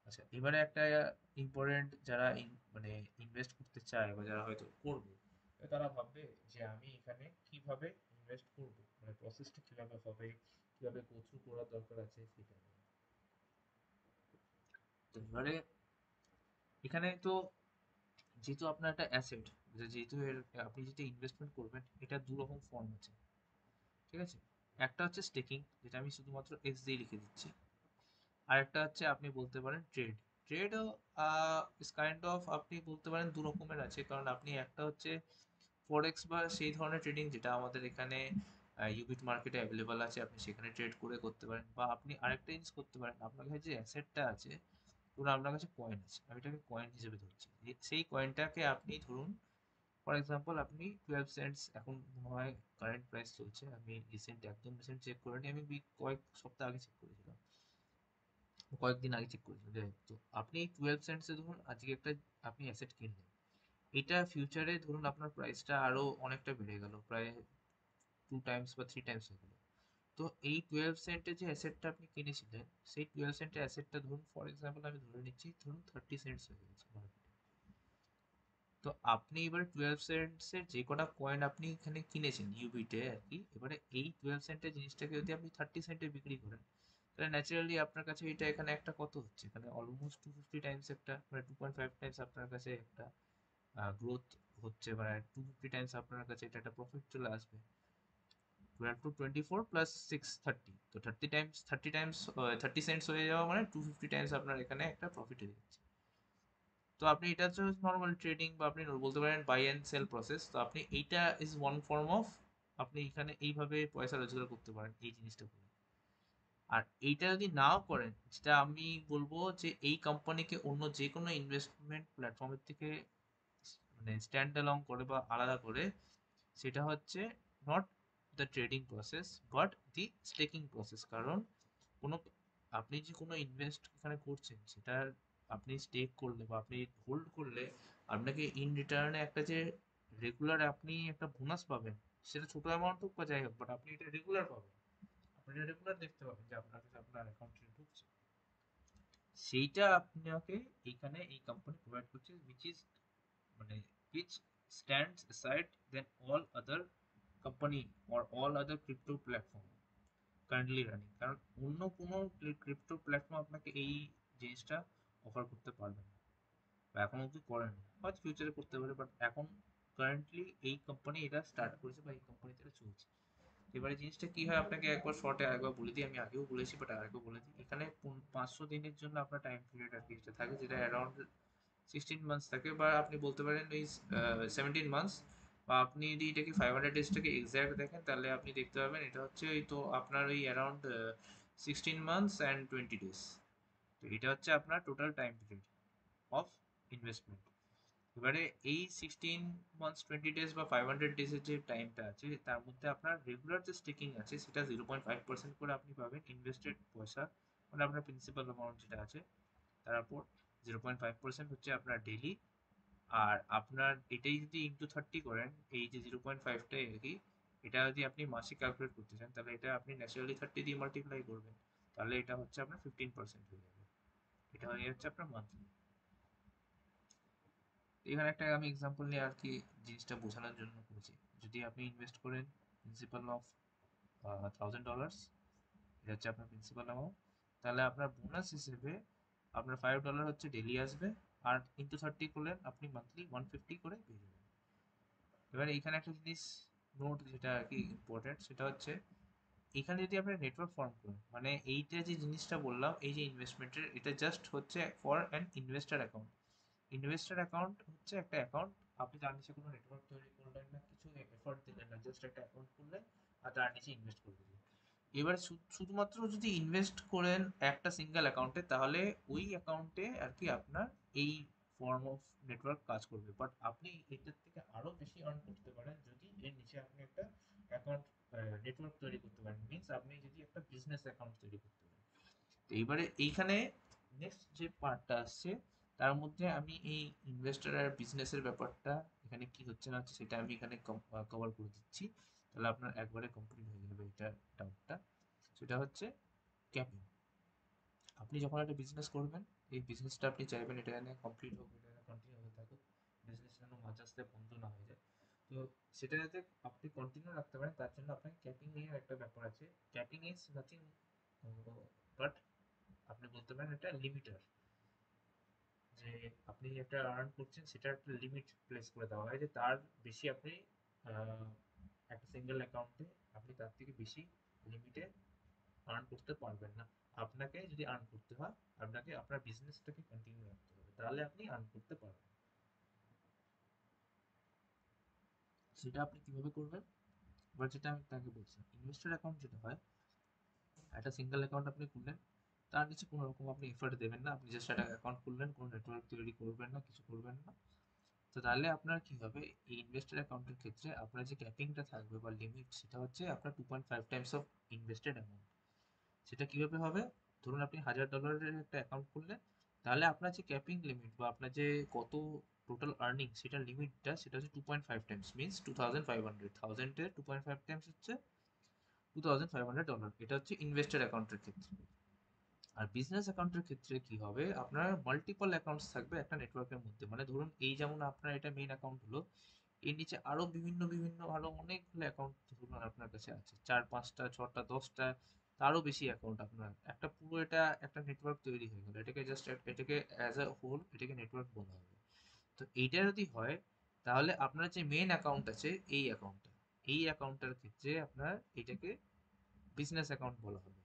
[SPEAKER 1] আচ্ছা, এবারে একটা ইম্পর্টেন্ট, যারা মানে ইনভেস্ট করতে চায় বা যারা হয়তো করবে, তারা ভাববে যে আমি এখানে কিভাবে ইনভেস্ট করব, মানে প্রসেসটা কিভাবে হবে, কিভাবে গো থ্রু করার দরকার আছে সেটা নিয়ে। তো এবারে এখানে তো যেহেতু আপনার একটা অ্যাসেট, যেহেতু আপনি যেটা ইনভেস্টমেন্ট করবেন, এটা দু রকম ফর্ম আছে। ঠিক আছে, একটা হচ্ছে স্টেকিং, যেটা আমি শুধুমাত্র এক্স দিয়ে লিখে দিচ্ছি। আর একটা হচ্ছে আপনি বলতে পারেন ট্রেড। ট্রেডও ইস কাইন্ড অফ, আপনি বলতে পারেন দু রকমের আছে, কারণ আপনি একটা হচ্ছে ফরেক্স বা সেই ধরনের ট্রেডিং যেটা আমাদের এখানে ইউবিট মার্কেটে অ্যাভেলেবল আছে, আপনি সেখানে ট্রেড করে করতে পারেন। বা আপনি আরেকটা জিনিস করতে পারেন, আপনার কাছে যে অ্যাসেটটা আছে, ধরুন আপনার কাছে কয়েন আছে, আমি এটাকে কয়েন হিসেবে ধরছি, সেই কয়েনটাকে আপনি ধরুন, ফর এক্সাম্পল আপনি 12 সেন্টস এখন মনে হয় কারেন্ট প্রাইস চলছে, আমি রিসেন্ট একদম রিসেন্ট চেক করিনি, আমি কয়েক সপ্তাহ আগে চেক করেছিলাম, কয়েকদিন আগে চেক করেছিলাম, যাই হোক। তো আপনি 12 সেন্টসে ধরুন আজকে একটা আপনি অ্যাসেট কিনলেন, এটা ফিউচারে ধরুন আপনার প্রাইসটা আরো অনেকটা বেড়ে গেল, প্রায় 2 টাইমস বা 3 টাইমস হয়ে গেল। তো এই 12 সেন্টের যে অ্যাসেটটা আপনি কিনেছিলেন, সেই 12 সেন্টের অ্যাসেটটা ধরুন ফর এক্সাম্পল আমি ধরে নিচ্ছি ধরুন 30 সেন্টস হয়ে গেছে মার্কেটে। তো আপনি এবারে 12 সেন্টসের যে কটা কয়েন আপনি এখানে কিনেছেন ইউবিটে আর কি, এবারে এই 12 সেন্টের জিনিসটাকে যদি আপনি 30 সেন্টে বিক্রি করেন, তাহলে ন্যাচারালি আপনার কাছে এটা এখানে একটা কত হচ্ছে, এখানে অলমোস্ট 250 টাইমস, একটা মানে 2.5 টাইমস আপনার কাছে একটা গ্রোথ হচ্ছে, মানে 250 টাইমস আপনার কাছে এটা একটা প্রফিট চলে আসবে। 12 to 24 প্লাস 6 30, তো 30 টাইমস, 30 সেন্টস হয়ে যাওয়া মানে 250 টাইমস আপনার এখানে একটা প্রফিট হয়ে যাচ্ছে। তো আপনি এটা হচ্ছে নর্মাল ট্রেডিং, বা আপনি বলতে পারেন বাই অ্যান্ড সেল প্রসেস। তো আপনি এইটা ইজ ওয়ান ফর্ম অফ, আপনি এখানে এইভাবে পয়সা রোজগার করতে পারেন এই জিনিসটা করে। আর এইটা যদি নাও করেন, যেটা আমি বলবো যে এই কোম্পানিকে অন্য যে কোনো ইনভেস্টমেন্ট প্ল্যাটফর্মের থেকে মানে স্ট্যান্ড অ্যালং করে বা আলাদা করে, সেটা হচ্ছে not the trading process but the staking process. কারণ কোনো, আপনি যে কোনো ইনভেস্ট এখানে করছেন, সেটা আপনি স্টেক করলে বা আপনি হোল্ড করলে, আপনাকে ইন রিটার্নে একটা যে রেগুলার আপনি একটা বোনাস পাবেন, সেটা ছোট অ্যামাউন্ট হোক বা যাই হোক, বাট আপনি এটা রেগুলার পাবেন, আপনি এটা রেগুলার দেখতে পাবেন যে আপনার কাছে আপনার অ্যাকাউন্টে ঢুকছে। সেইটা আপনাকে এইখানে এই কোম্পানি প্রোভাইড করছে, উইচ ইজ মানে which stands aside than all other company or all other crypto platform currently running। কারণ অন্য কোনো ক্রিপ্টো প্ল্যাটফর্ম আপনাকে এই জিনিসটা অফার করতে পারবে না, বা এখন অব্দি করেনি, হয়তো ফিউচারে করতে পারে, বাট এখন কারেন্টলি এই কোম্পানি এটা স্টার্ট করেছে বা এই কোম্পানিতে এটা চলছে। এবারে জিনিসটা কি হয় আপনাকে একবার শর্টে আরেকবার বলে দিই, আমি আগেও বলেছি বাট আরেকবার বলে দিই। এখানে 500 দিনের জন্য আপনার টাইম পিরিয়ড আর কি যেটা থাকে, যেটা অ্যারাউন্ড 16 মান্থস থাকে, বা আপনি বলতে পারেন ওই 17 মান্থস। বা আপনি যদি এটাকে 500 ডেজটাকে এক্স্যাক্ট দেখেন তাহলে আপনি দেখতে পাবেন এটা হচ্ছে ওই তো আপনার ওই অ্যারাউন্ড 16 মান্থস অ্যান্ড 20 ডেজ। তো এটা হচ্ছে আপনার total time period of investment. এবারে এই 16 মান্থস 20 ডেজ বা 500 ডেজের যে টাইমটা আছে তার মধ্যে আপনার রেগুলার যে স্টেকিং আছে সেটা 0.5% করে আপনি পাবেন ইনভেস্টেড পয়সা, মানে আপনার প্রিন্সিপাল অ্যামাউন্ট যেটা আছে তার উপর 0.5% হচ্ছে আপনার ডেইলি। আর আপনার এটাই যদি ইন্টু 30 করেন, এই যে 0.5টাই আর কি, এটা যদি আপনি মাসে ক্যালকুলেট করতে চান তাহলে এটা আপনি ন্যাচারালি 30 দিয়ে মাল্টিপ্লাই করবেন, তাহলে এটা হচ্ছে আপনার 15% হয়ে যাবে। এটা হয়ে যাচ্ছে আপনার মান্থলি। এখানে একটা আমি এক্সাম্পল নিয়ে আর কি জিনিসটা বোঝানোর জন্য করেছি। যদি আপনি ইনভেস্ট করেন প্রিন্সিপাল অফ $1000, এটা হচ্ছে আপনার প্রিন্সিপাল অ্যামাউন্ট, তাহলে আপনার বোনাস হিসেবে আপনার $5 হচ্ছে ডেলি আসবে। আর ইন্টু 30 করলেন আপনি মান্থলি 150 করে পেয়ে যাবেন। এবার এখানে একটা জিনিস নোট যেটা আর কি ইম্পর্টেন্ট, সেটা হচ্ছে এখানে যদি আপনি নেটওয়ার্ক ফর্ম করেন, মানে এইটা যে জিনিসটা বললাম এই যে ইনভেস্টমেন্টের, এটা জাস্ট হচ্ছে for an investor account. Investor account হচ্ছে একটা অ্যাকাউন্ট, আপনি তার নিচে কোনো নেটওয়ার্ক তৈরি করলেন না, কিছু এফোর্ট দিলেন না, জাস্ট একটা অ্যাকাউন্ট খুললেন আর তার নিচে ইনভেস্ট করে দিলেন। এবার শুধুমাত্র যদি ইনভেস্ট করেন একটা সিঙ্গেল অ্যাকাউন্টে তাহলে ওই অ্যাকাউন্টে আর কি আপনার এই ফর্ম অফ নেটওয়ার্ক কাজ করবে, বাট আপনি এটার থেকে আরো বেশি আর্ন করতে পারেন যদি এর নিচে আপনি একটা অ্যাকাউন্ট নেটওয়ার্ক তৈরি করতে পারেন, মিনস আপনি যদি একটা বিজনেস অ্যাকাউন্ট তৈরি করতে পারেন। তো এইবারে এইখানে নেক্সট যে পার্টটা আসছে তার মধ্যে আমি এই ইনভেস্টর আর বিজনেসের ব্যাপারটা এখানে কি হচ্ছে না হচ্ছে সেটা আমি এখানে কভার করে দিচ্ছি, তাহলে আপনার একবারে কমপ্লিট হয়ে যাবে এটা ডাউটটা। সেটা হচ্ছে ক্যাপিং। আপনি যখন একটা বিজনেস করবেন, এই বিজনেসটা আপনি চাইবেন এটা যেন কমপ্লিট হোক, এটা যেন কন্টিনিউ হতে থাকুক, বিজনেস যেন মাঝ রাস্তায় বন্ধ না হয়ে যায়। তো সেটা যাতে আপনি কন্টিনিউ রাখতে পারেন তার জন্য আপনার ক্যাপিং এর একটা ব্যাপার আছে। ক্যাপিং ইজ নাথিং বাট আপনি বলতে পারেন এটা লিমিটার, যে আপনি একটা আর্ন করছেন সেটা একটা লিমিট প্লেস করে দেওয়া হয়, যে তার বেশি আপনি আহ, একটা সিঙ্গেল অ্যাকাউন্টে আপনি তার থেকে বেশি লিমিটে আর্ন করতে পারবেন না। আপনাকে যদি আর্ন করতে হয় আপনাকে আপনার বিজনেসটাকে কন্টিনিউ রাখতে হবে, তাহলে আপনি আর্ন করতে পারবেন। সেটা আপনি কিভাবে করবেন, এবার যেটা আমি তাকে বলছি, ইনভেস্টর অ্যাকাউন্ট যেটা হয়, একটা সিঙ্গেল অ্যাকাউন্ট আপনি খুললেন, তার নিচে কোনো রকম আপনি এফোর্ট দেবেন না, আপনি জাস্ট একটা অ্যাকাউন্ট খুললেন, কোনো নেটওয়ার্ক তৈরি করবেন না, কিছু করবেন না। তো তাহলে আপনার কি হবে, এই ইনভেস্টর অ্যাকাউন্টের ক্ষেত্রে আপনার যে ক্যাপিংটা থাকবে বা লিমিট সেটা হচ্ছে আপনার 2.5 টাইমস অফ ইনভেস্টেড অ্যামাউন্ট। সেটা কিভাবে হবে, ধরুন আপনি $1000 একটা অ্যাকাউন্ট খুললেন, তাহলে আপনার যে ক্যাপিং লিমিট বা আপনার যে কত টোটাল আর্নিং সেটা লিমিটটা সেটা হচ্ছে 2.5 টাইমস, মিনস 2500। থাউজেন্ডের 2.5 টাইমস হচ্ছে $2500। এটা হচ্ছে ইনভেস্টর অ্যাকাউন্টের ক্ষেত্রে। আর বিজনেস অ্যাকাউন্টের ক্ষেত্রে কি হবে, আপনার মাল্টিপল অ্যাকাউন্টস থাকবে একটা নেটওয়ার্কের মধ্যে, মানে ধরুন এই যেমন আপনার এটা মেইন অ্যাকাউন্ট হলো, এর নিচে আরো বিভিন্ন বিভিন্ন আরো অনেকগুলো অ্যাকাউন্ট ধরুন আপনার কাছে আছে, 4 5টা 6টা 10টা, তারও বেশি অ্যাকাউন্ট আপনার, একটা পুরো এটা একটা নেটওয়ার্ক তৈরি হয়ে গেল, এটাকে জাস্ট এটাকে অ্যাজ আ হোল এটাকে নেটওয়ার্ক বলা হবে। তো এইটা যদি হয় তাহলে আপনার যে মেইন অ্যাকাউন্ট আছে এই অ্যাকাউন্টটার ক্ষেত্রে আপনার এটাকে বিজনেস অ্যাকাউন্ট বলা হবে।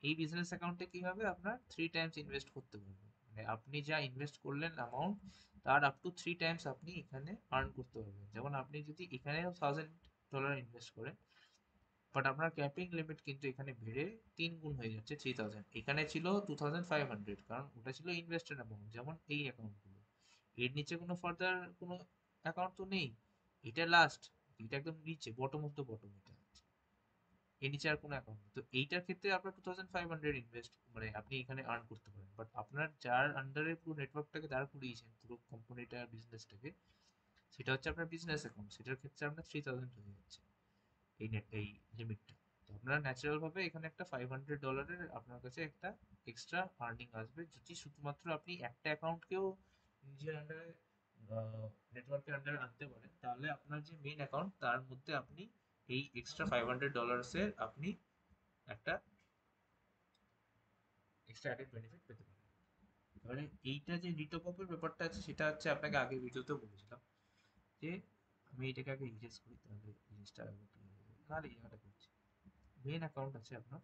[SPEAKER 1] এই বিজনেস অ্যাকাউন্টে কি হবে, আপনার 3 টাইমস ইনভেস্ট করতে পারবেন, মানে আপনি যা ইনভেস্ট করলেন অ্যামাউন্ট তার আপ টু 3 টাইমস আপনি এখানে আর্ন করতে পারবেন। যেমন আপনি যদি এখানে $1000 ইনভেস্ট করেন, বাট আপনার ক্যাপিং লিমিট কিন্তু এখানে বেড়ে 3 গুণ হয়ে যাচ্ছে 3000। এখানে ছিল 2500, কারণ ওটা ছিল ইনভেস্টেড অ্যামাউন্ট যেমন এই অ্যাকাউন্টগুলো, এর নিচে কোনো ফার্দার কোনো অ্যাকাউন্ট তো নেই, এটা লাস্ট, এটা একদম নিচে বটম অফ দ্য বটম, এটা এর নিচে আর কোনো অ্যাকাউন্ট নেই। তো এইটার ক্ষেত্রে আপনার 2500 ইনভেস্ট মানে আপনি এখানে আর্ন করতে পারেন, বাট আপনার যার আন্ডারে পুরো নেটওয়ার্কটাকে দাঁড় করিয়েছেন পুরো কোম্পানিটা বিজনেসটাকে, সেটা হচ্ছে আপনার বিজনেস অ্যাকাউন্ট, সেটার ক্ষেত্রে আপনার 3000 হয়ে যাচ্ছে এই নেট এই লিমিটটা। তো আপনার ন্যাচারাল ভাবে এখানে একটা $500 আপনার কাছে একটা এক্সট্রা আর্নিং আসবে, যদি শুধুমাত্র আপনি একটা অ্যাকাউন্টকেও নিজের আন্ডারে নেটওয়ার্কের আন্ডারে আনতে পারেন, তাহলে আপনার যে মেইন অ্যাকাউন্ট তার মধ্যে আপনি এই এক্সট্রা $500 আপনি একটা এক্সট্রা অ্যাডেড বেনিফিট পেতে পারেন। এবারে এইটা যে রিটপ আপের ব্যাপারটা আছে সেটা হচ্ছে আপনাকে আগের ভিডিওতেও বলেছিলাম, যে আমি এটাকে আগে ইরেজ করি, তাহলে জিনিসটা আগে clear হয়ে যাবে। নাহলে এই জায়গাটা করছি, মেন অ্যাকাউন্ট আছে আপনার,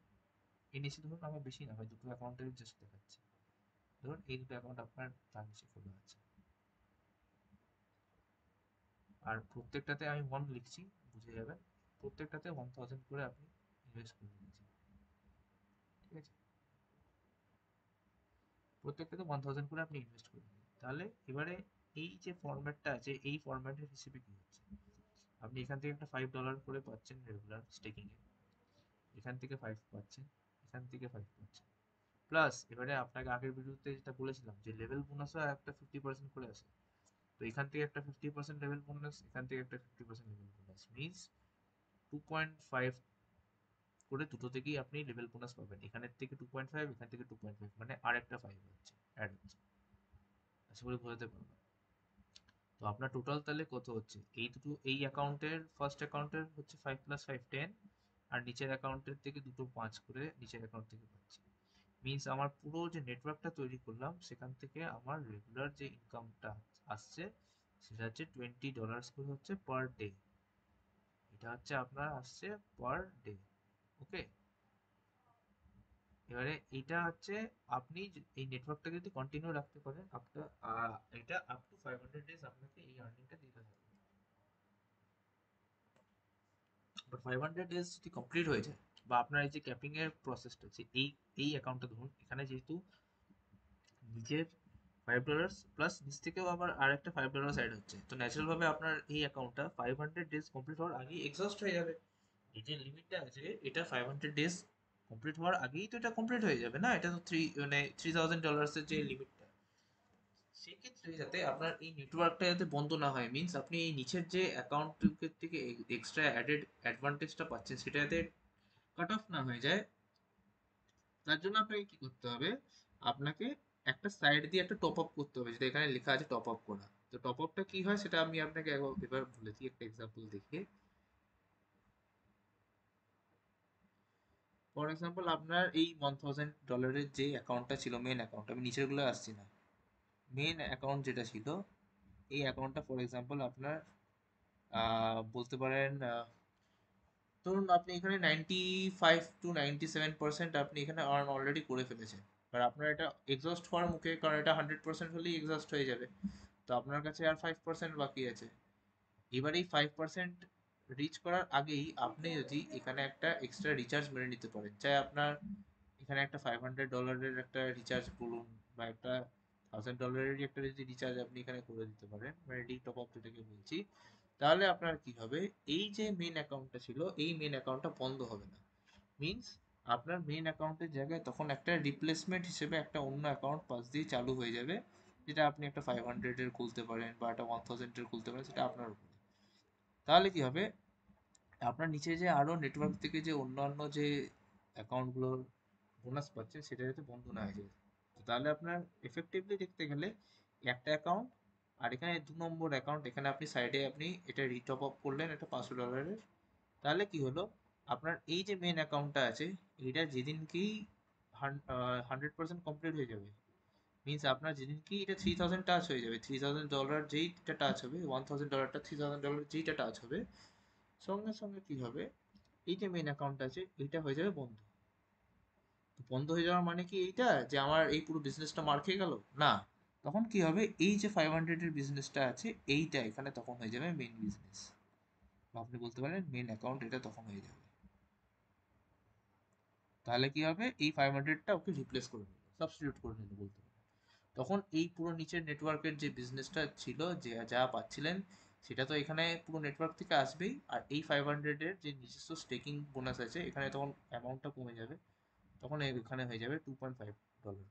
[SPEAKER 1] এই নিচে ধরুন আমার বেশি না ভাই, দুটো অ্যাকাউন্টের জাস্ট দেখাচ্ছে। ধরুন এই দুটো অ্যাকাউন্ট আপনার তার নিচে খোলা আছে, আর প্রত্যেকটাতে আমি 1 লিখছি, বুঝে যাবেন। প্রত্যেকটাতে 1000 করে আপনি ইনভেস্ট করে দিচ্ছেন, ঠিক আছে? প্রত্যেকটাতে 1000 করে আপনি ইনভেস্ট করে দিন। তাহলে এবারে এই যে ফরম্যাটটা আছে, এই ফরম্যাটের হিসেবে কি হচ্ছে, আপনি এখান থেকে একটা $5 করে পাচ্ছেন রেগুলার স্টেকিং এ, এখান থেকে 5 পাচ্ছেন, এখান থেকে 5 পাচ্ছেন। প্লাস এবারে আপনাকে আগের ভিডিওতে যেটা বলেছিলাম যে লেভেল বোনাসও একটা 50% করে আসে, তো এখান থেকে একটা 50% লেভেল বোনাস, এখান থেকে একটা 50% লেভেল বোনাস, মিনস 2.5 করে দুটো থেকেই আপনি লেভেল বোনাস পাবেন। এখানের থেকে 2.5, এখান থেকে 2.5, মানে আর একটা 5 হচ্ছে, অ্যাড হচ্ছে। আশা করি বোঝাতে পারবেন। তো আপনার টোটাল তাহলে কত হচ্ছে, এই দুটো, এই অ্যাকাউন্টের ফার্স্ট অ্যাকাউন্টের হচ্ছে 5 + 5 10, আর নিচের অ্যাকাউন্টের থেকে দুটো 5 করে নিচের অ্যাকাউন্ট থেকে পাচ্ছি। মিনস আমার পুরো যে নেটওয়ার্কটা তৈরি করলাম সেখান থেকে আমার রেগুলার যে ইনকামটা আসছে সেটা হচ্ছে $20 করে হচ্ছে পার ডে। এটা হচ্ছে আপনার আসছে পার ডে, ওকে? এবারে এটা হচ্ছে আপনি এই নেটওয়ার্কটাকে যদি কন্টিনিউ রাখতে পারেন, আপনার এটা আপ টু 500 ডেজ আপনাকে এই আর্নিংটা দিতে থাকবে। বাট 500 ডেজ যদি কমপ্লিট হয়ে যায়, বা আপনার এই যে ক্যাপিং এর প্রসেসটা হচ্ছে, এই অ্যাকাউন্টটা ধরুন, এখানে যেহেতু নিজের $5 প্লাস নিচ থেকেও আবার আর একটা $5 অ্যাড হচ্ছে, তো ন্যাচারাল ভাবে আপনার এই অ্যাকাউন্টটা 500 ডেজ কমপ্লিট হওয়ার আগেই এক্সস্ট হয়ে যাবে। এই যে লিমিটটা আছে, এটা 500 ডেজ কমপ্লিট হওয়ার আগেই তো এটা কমপ্লিট হয়ে যাবে না? এটা তো $3000 এর যে লিমিটটা, সেক্ষেত্রে যাতে আপনার এই নেটওয়ার্কটা যাতে বন্ধ না হয়, মিন্স আপনি এই নিচের যে অ্যাকাউন্ট থেকে এক্সট্রা অ্যাডেড অ্যাডভান্টেজটা পাচ্ছেন সেটা যাতে কাট অফ না হয়ে যায়, তার জন্য আপনাকে কি করতে হবে, আপনাকে একটা সাইড দিয়ে একটা টপ আপ করতে হবে, যেটা এখানে লেখা আছে টপ আপ করা। তো টপ আপটা কি হয় সেটা আমি আপনাকে এবার বলে দিই একটা এক্সাম্পল দেখিয়ে। ফর এক্সাম্পল আপনার এই $1000 যে অ্যাকাউন্টটা ছিল, মেন অ্যাকাউন্ট, আমি নিচের গুলো আসছি না, মেন অ্যাকাউন্ট যেটা ছিল, এই অ্যাকাউন্টটা ফর এক্সাম্পল আপনার বলতে পারেন, ধরুন আপনি এখানে 95 to 97% আপনি এখানে আর্ন অলরেডি করে ফেলেছেন। আর আপনার এটা এক্সস্ট হওয়ার মুখে, কারণ এটা 100% হলেই এক্সস্ট হয়ে যাবে। তো আপনার কাছে আর 5% বাকি আছে। এবার এই 5% রিচ করার আগেই আপনি যদি এখানে একটা এক্সট্রা রিচার্জ মেরে নিতে পারেন, চাই আপনার এখানে একটা $500 একটা রিচার্জ বলুন, বা একটা $1000 একটা যদি রিচার্জ আপনি এখানে করে দিতে পারেন, মানে ডি টপ আপ যেটাকে বলছি, তাহলে আপনার কি হবে, এই যে মেন অ্যাকাউন্টটা ছিল, এই মেন অ্যাকাউন্টটা বন্ধ হবে না। মিনস আপনার মেন অ্যাকাউন্টের জায়গায় তখন একটা রিপ্লেসমেন্ট হিসেবে একটা অন্য অ্যাকাউন্ট পাশ দিয়ে চালু হয়ে যাবে, যেটা আপনি একটা 500-এর খুলতে পারেন বা একটা 1000-এর খুলতে পারেন, সেটা আপনার উপরে। তাহলে কি হবে, আপনার নিচে যে আরো নেটওয়ার্ক থেকে যে অন্যান্য যে অ্যাকাউন্টগুলোর বোনাস পাচ্ছেন সেটা যাতে বন্ধ না হয়ে যায়। তো তাহলে আপনার এফেক্টিভলি দেখতে গেলে একটা অ্যাকাউন্ট, আর এখানে 2 নম্বর অ্যাকাউন্ট, এখানে আপনি সাইডে আপনি এটা রিটপ আপ করলেন এটা $500-এর। তাহলে কি হলো, আপনার এই যে মেন অ্যাকাউন্টটা আছে, এটা যেদিনকেই 100% কমপ্লিট হয়ে যাবে, মিনস আপনার যেদিনকেই এটা 3000 টাচ হয়ে যাবে, $3000 যেইটা টাচ হবে, $1000টা $3000 যেইটা টাচ হবে, সঙ্গে সঙ্গে কি হবে, এই যে মেন অ্যাকাউন্ট আছে এইটা হয়ে যাবে বন্ধ। তো বন্ধ হয়ে যাওয়ার মানে কি এইটা যে আমার এই পুরো বিজনেসটা মার খেয়ে গেল? না, তখন কি হবে, এই যে 500-এর বিজনেসটা আছে এইটা এখানে তখন হয়ে যাবে মেন বিজনেস, বা আপনি বলতে পারেন মেন অ্যাকাউন্ট, এটা তখন হয়ে যাবে। তাহলে কি হবে, এই 500টা ওকে রিপ্লেস করে নিল, সাবস্টিটিউট করে নিল বলতে পারেন। তখন এই পুরো নিচের নেটওয়ার্কের যে বিজনেসটা ছিল, যে যা পাচ্ছিলেন সেটা তো এখানে পুরো নেটওয়ার্ক থেকে আসবেই, আর এই 500-এর যে নিজস্ব স্টেকিং বোনাস আছে এখানে তখন অ্যামাউন্টটা কমে যাবে, তখন এখানে হয়ে যাবে $2.5 করে।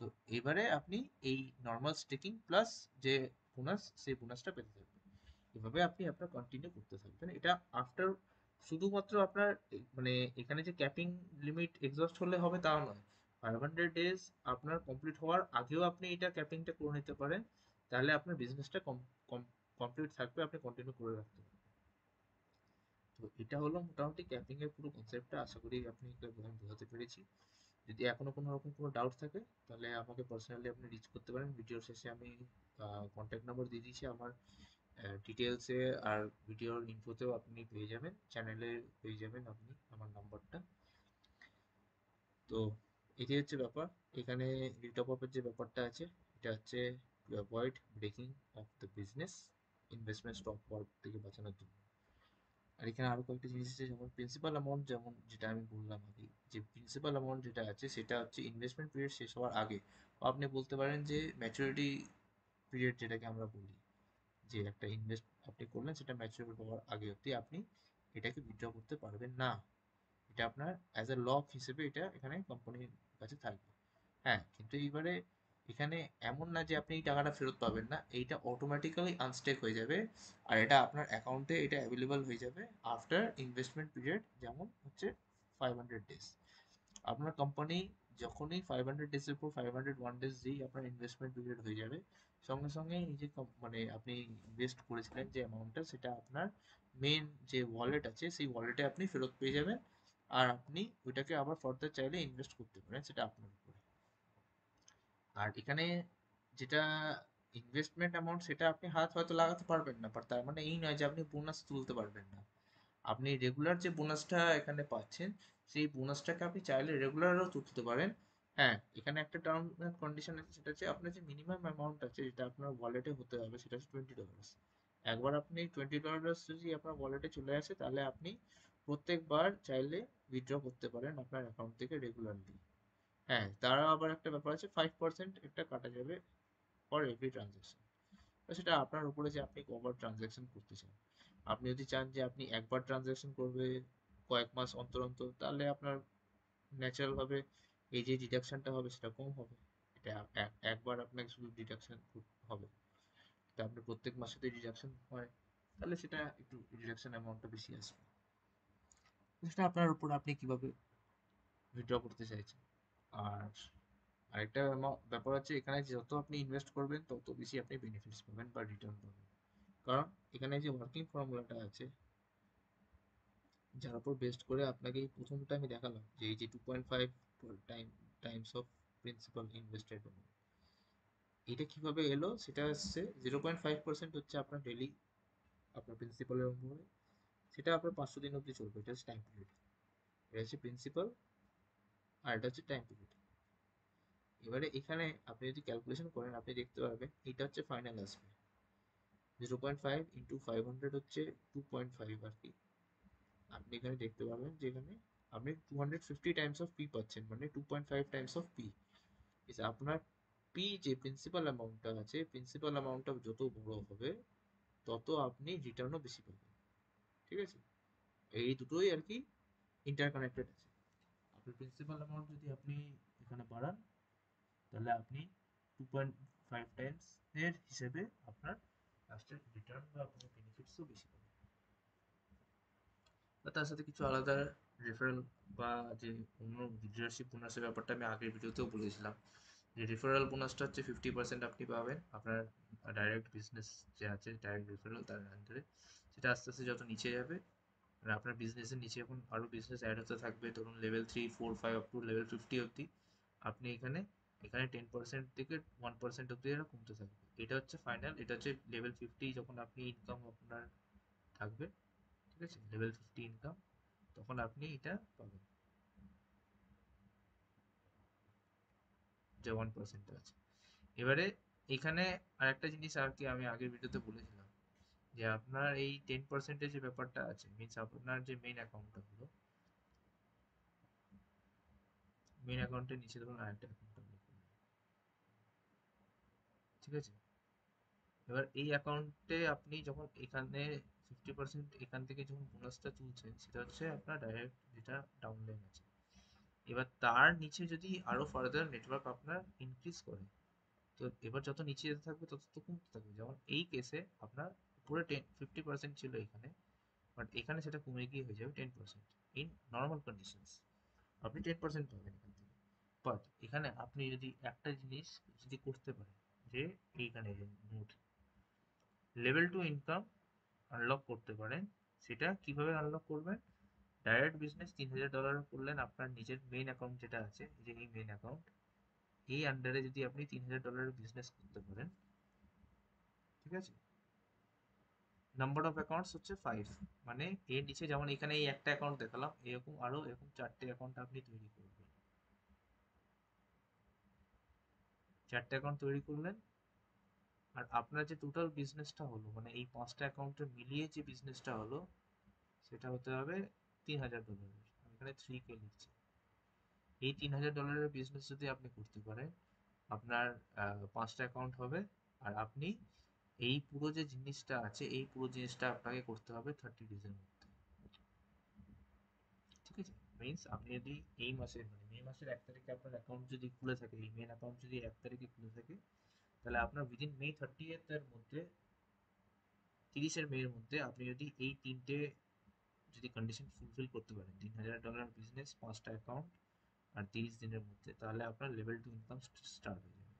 [SPEAKER 1] তো এবারে আপনি এই নর্মাল স্টেকিং প্লাস যে বোনাস, সেই বোনাসটা পেতে থাকবেন। এভাবে আপনি আপনার কন্টিনিউ করতে থাকবেন। এটা আফটার, শুধুমাত্র আপনার মানে এখানে যে ক্যাপিং লিমিট এক্সস্ট হলে হবে তাও নয়, 500 ডেজ আপনার কমপ্লিট হওয়ার আগেও আপনি এটা ক্যাপিংটা করে নিতে পারেন, তাহলে আপনার বিজনেসটা কমপ্লিট থাকবে, আপনি কন্টিনিউ করে রাখতে পারেন। তো এটা হলো মোটামুটি ক্যাপিং এর পুরো কনসেপ্টটা, আশা করি আপনি বোঝাতে পেরেছি। যদি এখনো কোনো রকম কোনো ডাউট থাকে তাহলে আমাকে পার্সোনালি আপনি রিচ করতে পারেন। ভিডিওর শেষে আমি কন্ট্যাক্ট নাম্বার দিয়ে দিয়েছি আমার, ডিটেলসে আর ভিডিওর ইনফোতেও আপনি পেয়ে যাবেন, চ্যানেলে পেয়ে যাবেন আপনি আমার নাম্বারটা। তো এটাই হচ্ছে ব্যাপার। এখানে রিটপ আপের যে ব্যাপারটা আছে, এটা হচ্ছে to avoid breaking of the business, investment stop হওয়ার থেকে বাঁচানোর জন্য। আর এখানে আরো কয়েকটা জিনিস আছে, যেমন প্রিন্সিপাল অ্যামাউন্ট, যেমন যেটা আমি বললাম আগে, যে প্রিন্সিপাল অ্যামাউন্ট যেটা আছে সেটা হচ্ছে ইনভেস্টমেন্ট পিরিয়ড শেষ হওয়ার আগে, বা আপনি বলতে পারেন যে ম্যাচুরিটি পিরিয়ড যেটাকে আমরা বলি, যে একটা ইনভেস্ট আপনি করলেন সেটা ম্যাচিওর হওয়ার আগে অবধি আপনি এটাকে উইথড্র করতে পারবেন না। এটা আপনার অ্যাজ এ লক হিসেবে এটা এখানে কোম্পানির কাছে থাকবে। হ্যাঁ, কিন্তু এইবারে এখানে এমন না যে আপনি এই টাকাটা ফেরত পাবেন না, এইটা অটোমেটিক্যালি আনস্টেক হয়ে যাবে, আর এটা আপনার অ্যাকাউন্টে এটা অ্যাভেলেবল হয়ে যাবে আফটার ইনভেস্টমেন্ট পিরিয়ড, যেমন হচ্ছে 500 ডেজ। আপনার কোম্পানি যখনই 500 ডেজের উপর 501 ডেজ যেই আপনার ইনভেস্টমেন্ট পিরিয়ড হয়ে যাবে, সঙ্গে সঙ্গে এই যে মানে আপনি ইনভেস্ট করেছিলেন যে অ্যামাউন্টটা, সেটা আপনার মেন যে ওয়ালেট আছে সেই ওয়ালেটে আপনি ফেরত পেয়ে যাবেন, আর আপনি ওইটাকে আবার ফার্দার চাইলে ইনভেস্ট করতে পারেন, সেটা আপনার উপরে। আর এখানে যেটা ইনভেস্টমেন্ট অ্যামাউন্ট, সেটা আপনি হাত হয়তো লাগাতে পারবেন না, বাট তার মানে এই নয় যে আপনি বোনাস তুলতে পারবেন না। আপনি রেগুলার যে বোনাসটা এখানে পাচ্ছেন, সেই বোনাসটাকে আপনি চাইলে রেগুলারও তুলতে পারেন। হ্যাঁ, এখানে একটা টার্ম এন্ড কন্ডিশন আছে, সেটা হচ্ছে আপনার যে মিনিমাম অ্যামাউন্ট আছে যেটা আপনার ওয়ালেটে হতে হবে, সেটা হচ্ছে $20। একবার আপনি $20 যদি আপনার ওয়ালেটে চলে আসে, তাহলে আপনি প্রত্যেকবার চাইলে উইথড্র করতে পারেন আপনার অ্যাকাউন্ট থেকে রেগুলারলি। হ্যাঁ, তারা আবার একটা ব্যাপার আছে, 5% একটা কাটা যাবে ফর এভরি ট্রানজাকশন। সেটা আপনার উপরে যে আপনি কবার ট্রানজাকশন করতে চান। আপনি যদি চান যে আপনি একবার ট্রানজাকশন করবে কয়েক মাস অন্তর অন্তর, তাহলে আপনার ন্যাচারাল ভাবে এই যে ডিডাকশনটা হবে সেটা কম হবে। এটা একবার আপনাকে শুধু ডিডাকশন হবে, তা আপনি প্রত্যেক মাসে যদি ডিডাকশন হয়, তাহলে সেটা একটু ডিডাকশন অ্যামাউন্টটা বেশি আসবে। সেটা আপনার উপর, আপনি কিভাবে উইথড্র করতে চাইছেন। আর আরেকটা ব্যাপার হচ্ছে, এখানে যত আপনি ইনভেস্ট করবেন তত বেশি আপনি বেনিফিটস পাবেন বা রিটার্ন পাবেন। কারণ এখানে যে ওয়ার্কিং ফর্মুলাটা আছে, যার উপর বেস্ট করে আপনাকে এই প্রথমটা আমি দেখালাম, যে এই যে 2.5 টাইমস অফ প্রিন্সিপাল ইনভেস্টেড, এটা কিভাবে এলো, সেটা হচ্ছে 0.5% হচ্ছে আপনার ডেলি আপনার প্রিন্সিপালের উপরে, সেটা আপনার 500 দিন অবধি চলবে, এটা হচ্ছে টাইম পিরিয়ড। এটা হচ্ছে প্রিন্সিপাল, আর এটা হচ্ছে টাইম পিরিয়ড। এবারে এখানে আপনি যদি ক্যালকুলেশন করেন, আপনি দেখতে পারবেন এটা হচ্ছে ফাইনাল আসবে 0.5 ইন্টু 500 হচ্ছে 2.5 আর কি। আপনি এখানে দেখতে পাবেন যে এখানে আপনি 250 টাইমস অফ পি পাচ্ছেন, মানে 2.5 টাইমস অফ পি। আপনার পি যে প্রিন্সিপাল অ্যামাউন্টটা আছে, প্রিন্সিপাল অ্যামাউন্টটা যত বড় হবে তত আপনি রিটার্নও বেশি পাবেন। ঠিক আছে, এই দুটোই আর কি ইন্টারকানেক্টেড আছে। আপনার প্রিন্সিপাল অ্যামাউন্ট যদি আপনি এখানে বাড়ান, তাহলে আপনি 2.5 টাইমস এর হিসেবে আপনার লাস্টের রিটার্ন বা আপনার বেনিফিটসও বেশি পাবেন। বা তার সাথে কিছু আলাদা রেফারেল বা যে অন্য লিডারশিপ বোনাসের ব্যাপারটা আমি আগের ভিডিওতেও বলেছিলাম, যে রেফারেল বোনাসটা হচ্ছে 50% আপনি পাবেন আপনার ডাইরেক্ট বিজনেস যে আছে, ডাইরেক্ট রেফারেল তার আন্ডারে। সেটা আস্তে আস্তে যত নিচে যাবে, মানে আপনার বিজনেসের নিচে যখন আরও বিজনেস অ্যাড হতে থাকবে, ধরুন লেভেল 3, 4, 5 আপ টু লেভেল 50 অবধি, আপনি এখানে এখানে 10% থেকে 1% অবধি এরা কমতে থাকবে। এটা হচ্ছে ফাইনাল, এটা হচ্ছে লেভেল 50 যখন আপনি ইনকাম আপনার থাকবে, ঠিক আছে, লেভেল 50 ইনকাম, তখন আপনি এটা পাবেন, যে 1% আছে। এবারে এখানে আরেকটা জিনিস আর কি আমি আগের ভিডিওতে বলেছিলাম, যে আপনার এই 10%-এর যে ব্যাপারটা আছে, মিনস আপনার যে মেইন অ্যাকাউন্টটা হলো, মেইন অ্যাকাউন্টের নিচে ধরুন আরেকটা অ্যাকাউন্ট আপনি করলেন, ঠিক আছে। এবার এই অ্যাকাউন্টে আপনি যখন এখানে 50% এখান থেকে যখন বোনাসটা তুলছেন, সেটা হচ্ছে আপনার ডাইরেক্ট যেটা ডাউন লাইন আছে। এবার তার নিচে যদি আরো ফার্দার নেটওয়ার্ক আপনার ইনক্রিজ করে, তো এবার যত নিচে যেতে থাকবে তত তো কমতে থাকবে। যেমন এই কেসে আপনার উপরে 50% ছিল এখানে, বাট এখানে সেটা কমে গিয়ে হয়ে যাবে 10%। ইন নর্মাল কন্ডিশনস আপনি 10% পাবেন এখান থেকে। বাট এখানে আপনি যদি একটা জিনিস যদি করতে পারেন, যে এইখানে নোট লেভেল 2 ইনকাম আনলক করতে পারেন। সেটা কিভাবে আনলক করবেন? ডাইরেক্ট বিজনেস $3000 করলেন আপনার নিজের মেইন অ্যাকাউন্ট যেটা আছে, যে এই মেইন অ্যাকাউন্ট, এই আন্ডারে যদি আপনি $3000 বিজনেস করতে পারেন, ঠিক আছে, নাম্বার অফ অ্যাকাউন্টস হচ্ছে 5, মানে এর নিচে যেমন এখানে এই একটা অ্যাকাউন্ট দেখালাম, এরকম আরো এরকম 4টে অ্যাকাউন্ট আপনি তৈরি করবেন। 4টে অ্যাকাউন্ট তৈরি করলেন, আর আপনার যে টোটাল বিজনেসটা হলো, মানে এই 5টা অ্যাকাউন্টে মিলিয়ে যে বিজনেসটা হলো, সেটা হতে হবে $3000। আমি এখানে 3K লিখছি। এই $3000 বিজনেস যদি আপনি করতে পারেন, আপনার 5টা অ্যাকাউন্ট হবে, আর আপনি এই পুরো যে জিনিসটা আছে, এই পুরো জিনিসটা আপনাকে করতে হবে 30 ডেজের মধ্যে। ঠিক আছে, মিনস আপনি যদি এই মাসে মানে মে মাসের 1 তারিখে আপনার অ্যাকাউন্ট যদি খুলে থাকে, এই মেন অ্যাকাউন্ট যদি 1 তারিখে খুলে থাকে, তাহলে আপনার উইদিন মে 30th এর মধ্যে, 30 মে এর মধ্যে আপনি যদি এই 3টে যদি কন্ডিশন ফুলফিল করতে পারেন, $3000 বিজনেস, 5টা অ্যাকাউন্ট, আর 30 দিনের মধ্যে, তাহলে আপনার লেভেল 2 ইনকাম স্টার্ট হয়ে যাবে।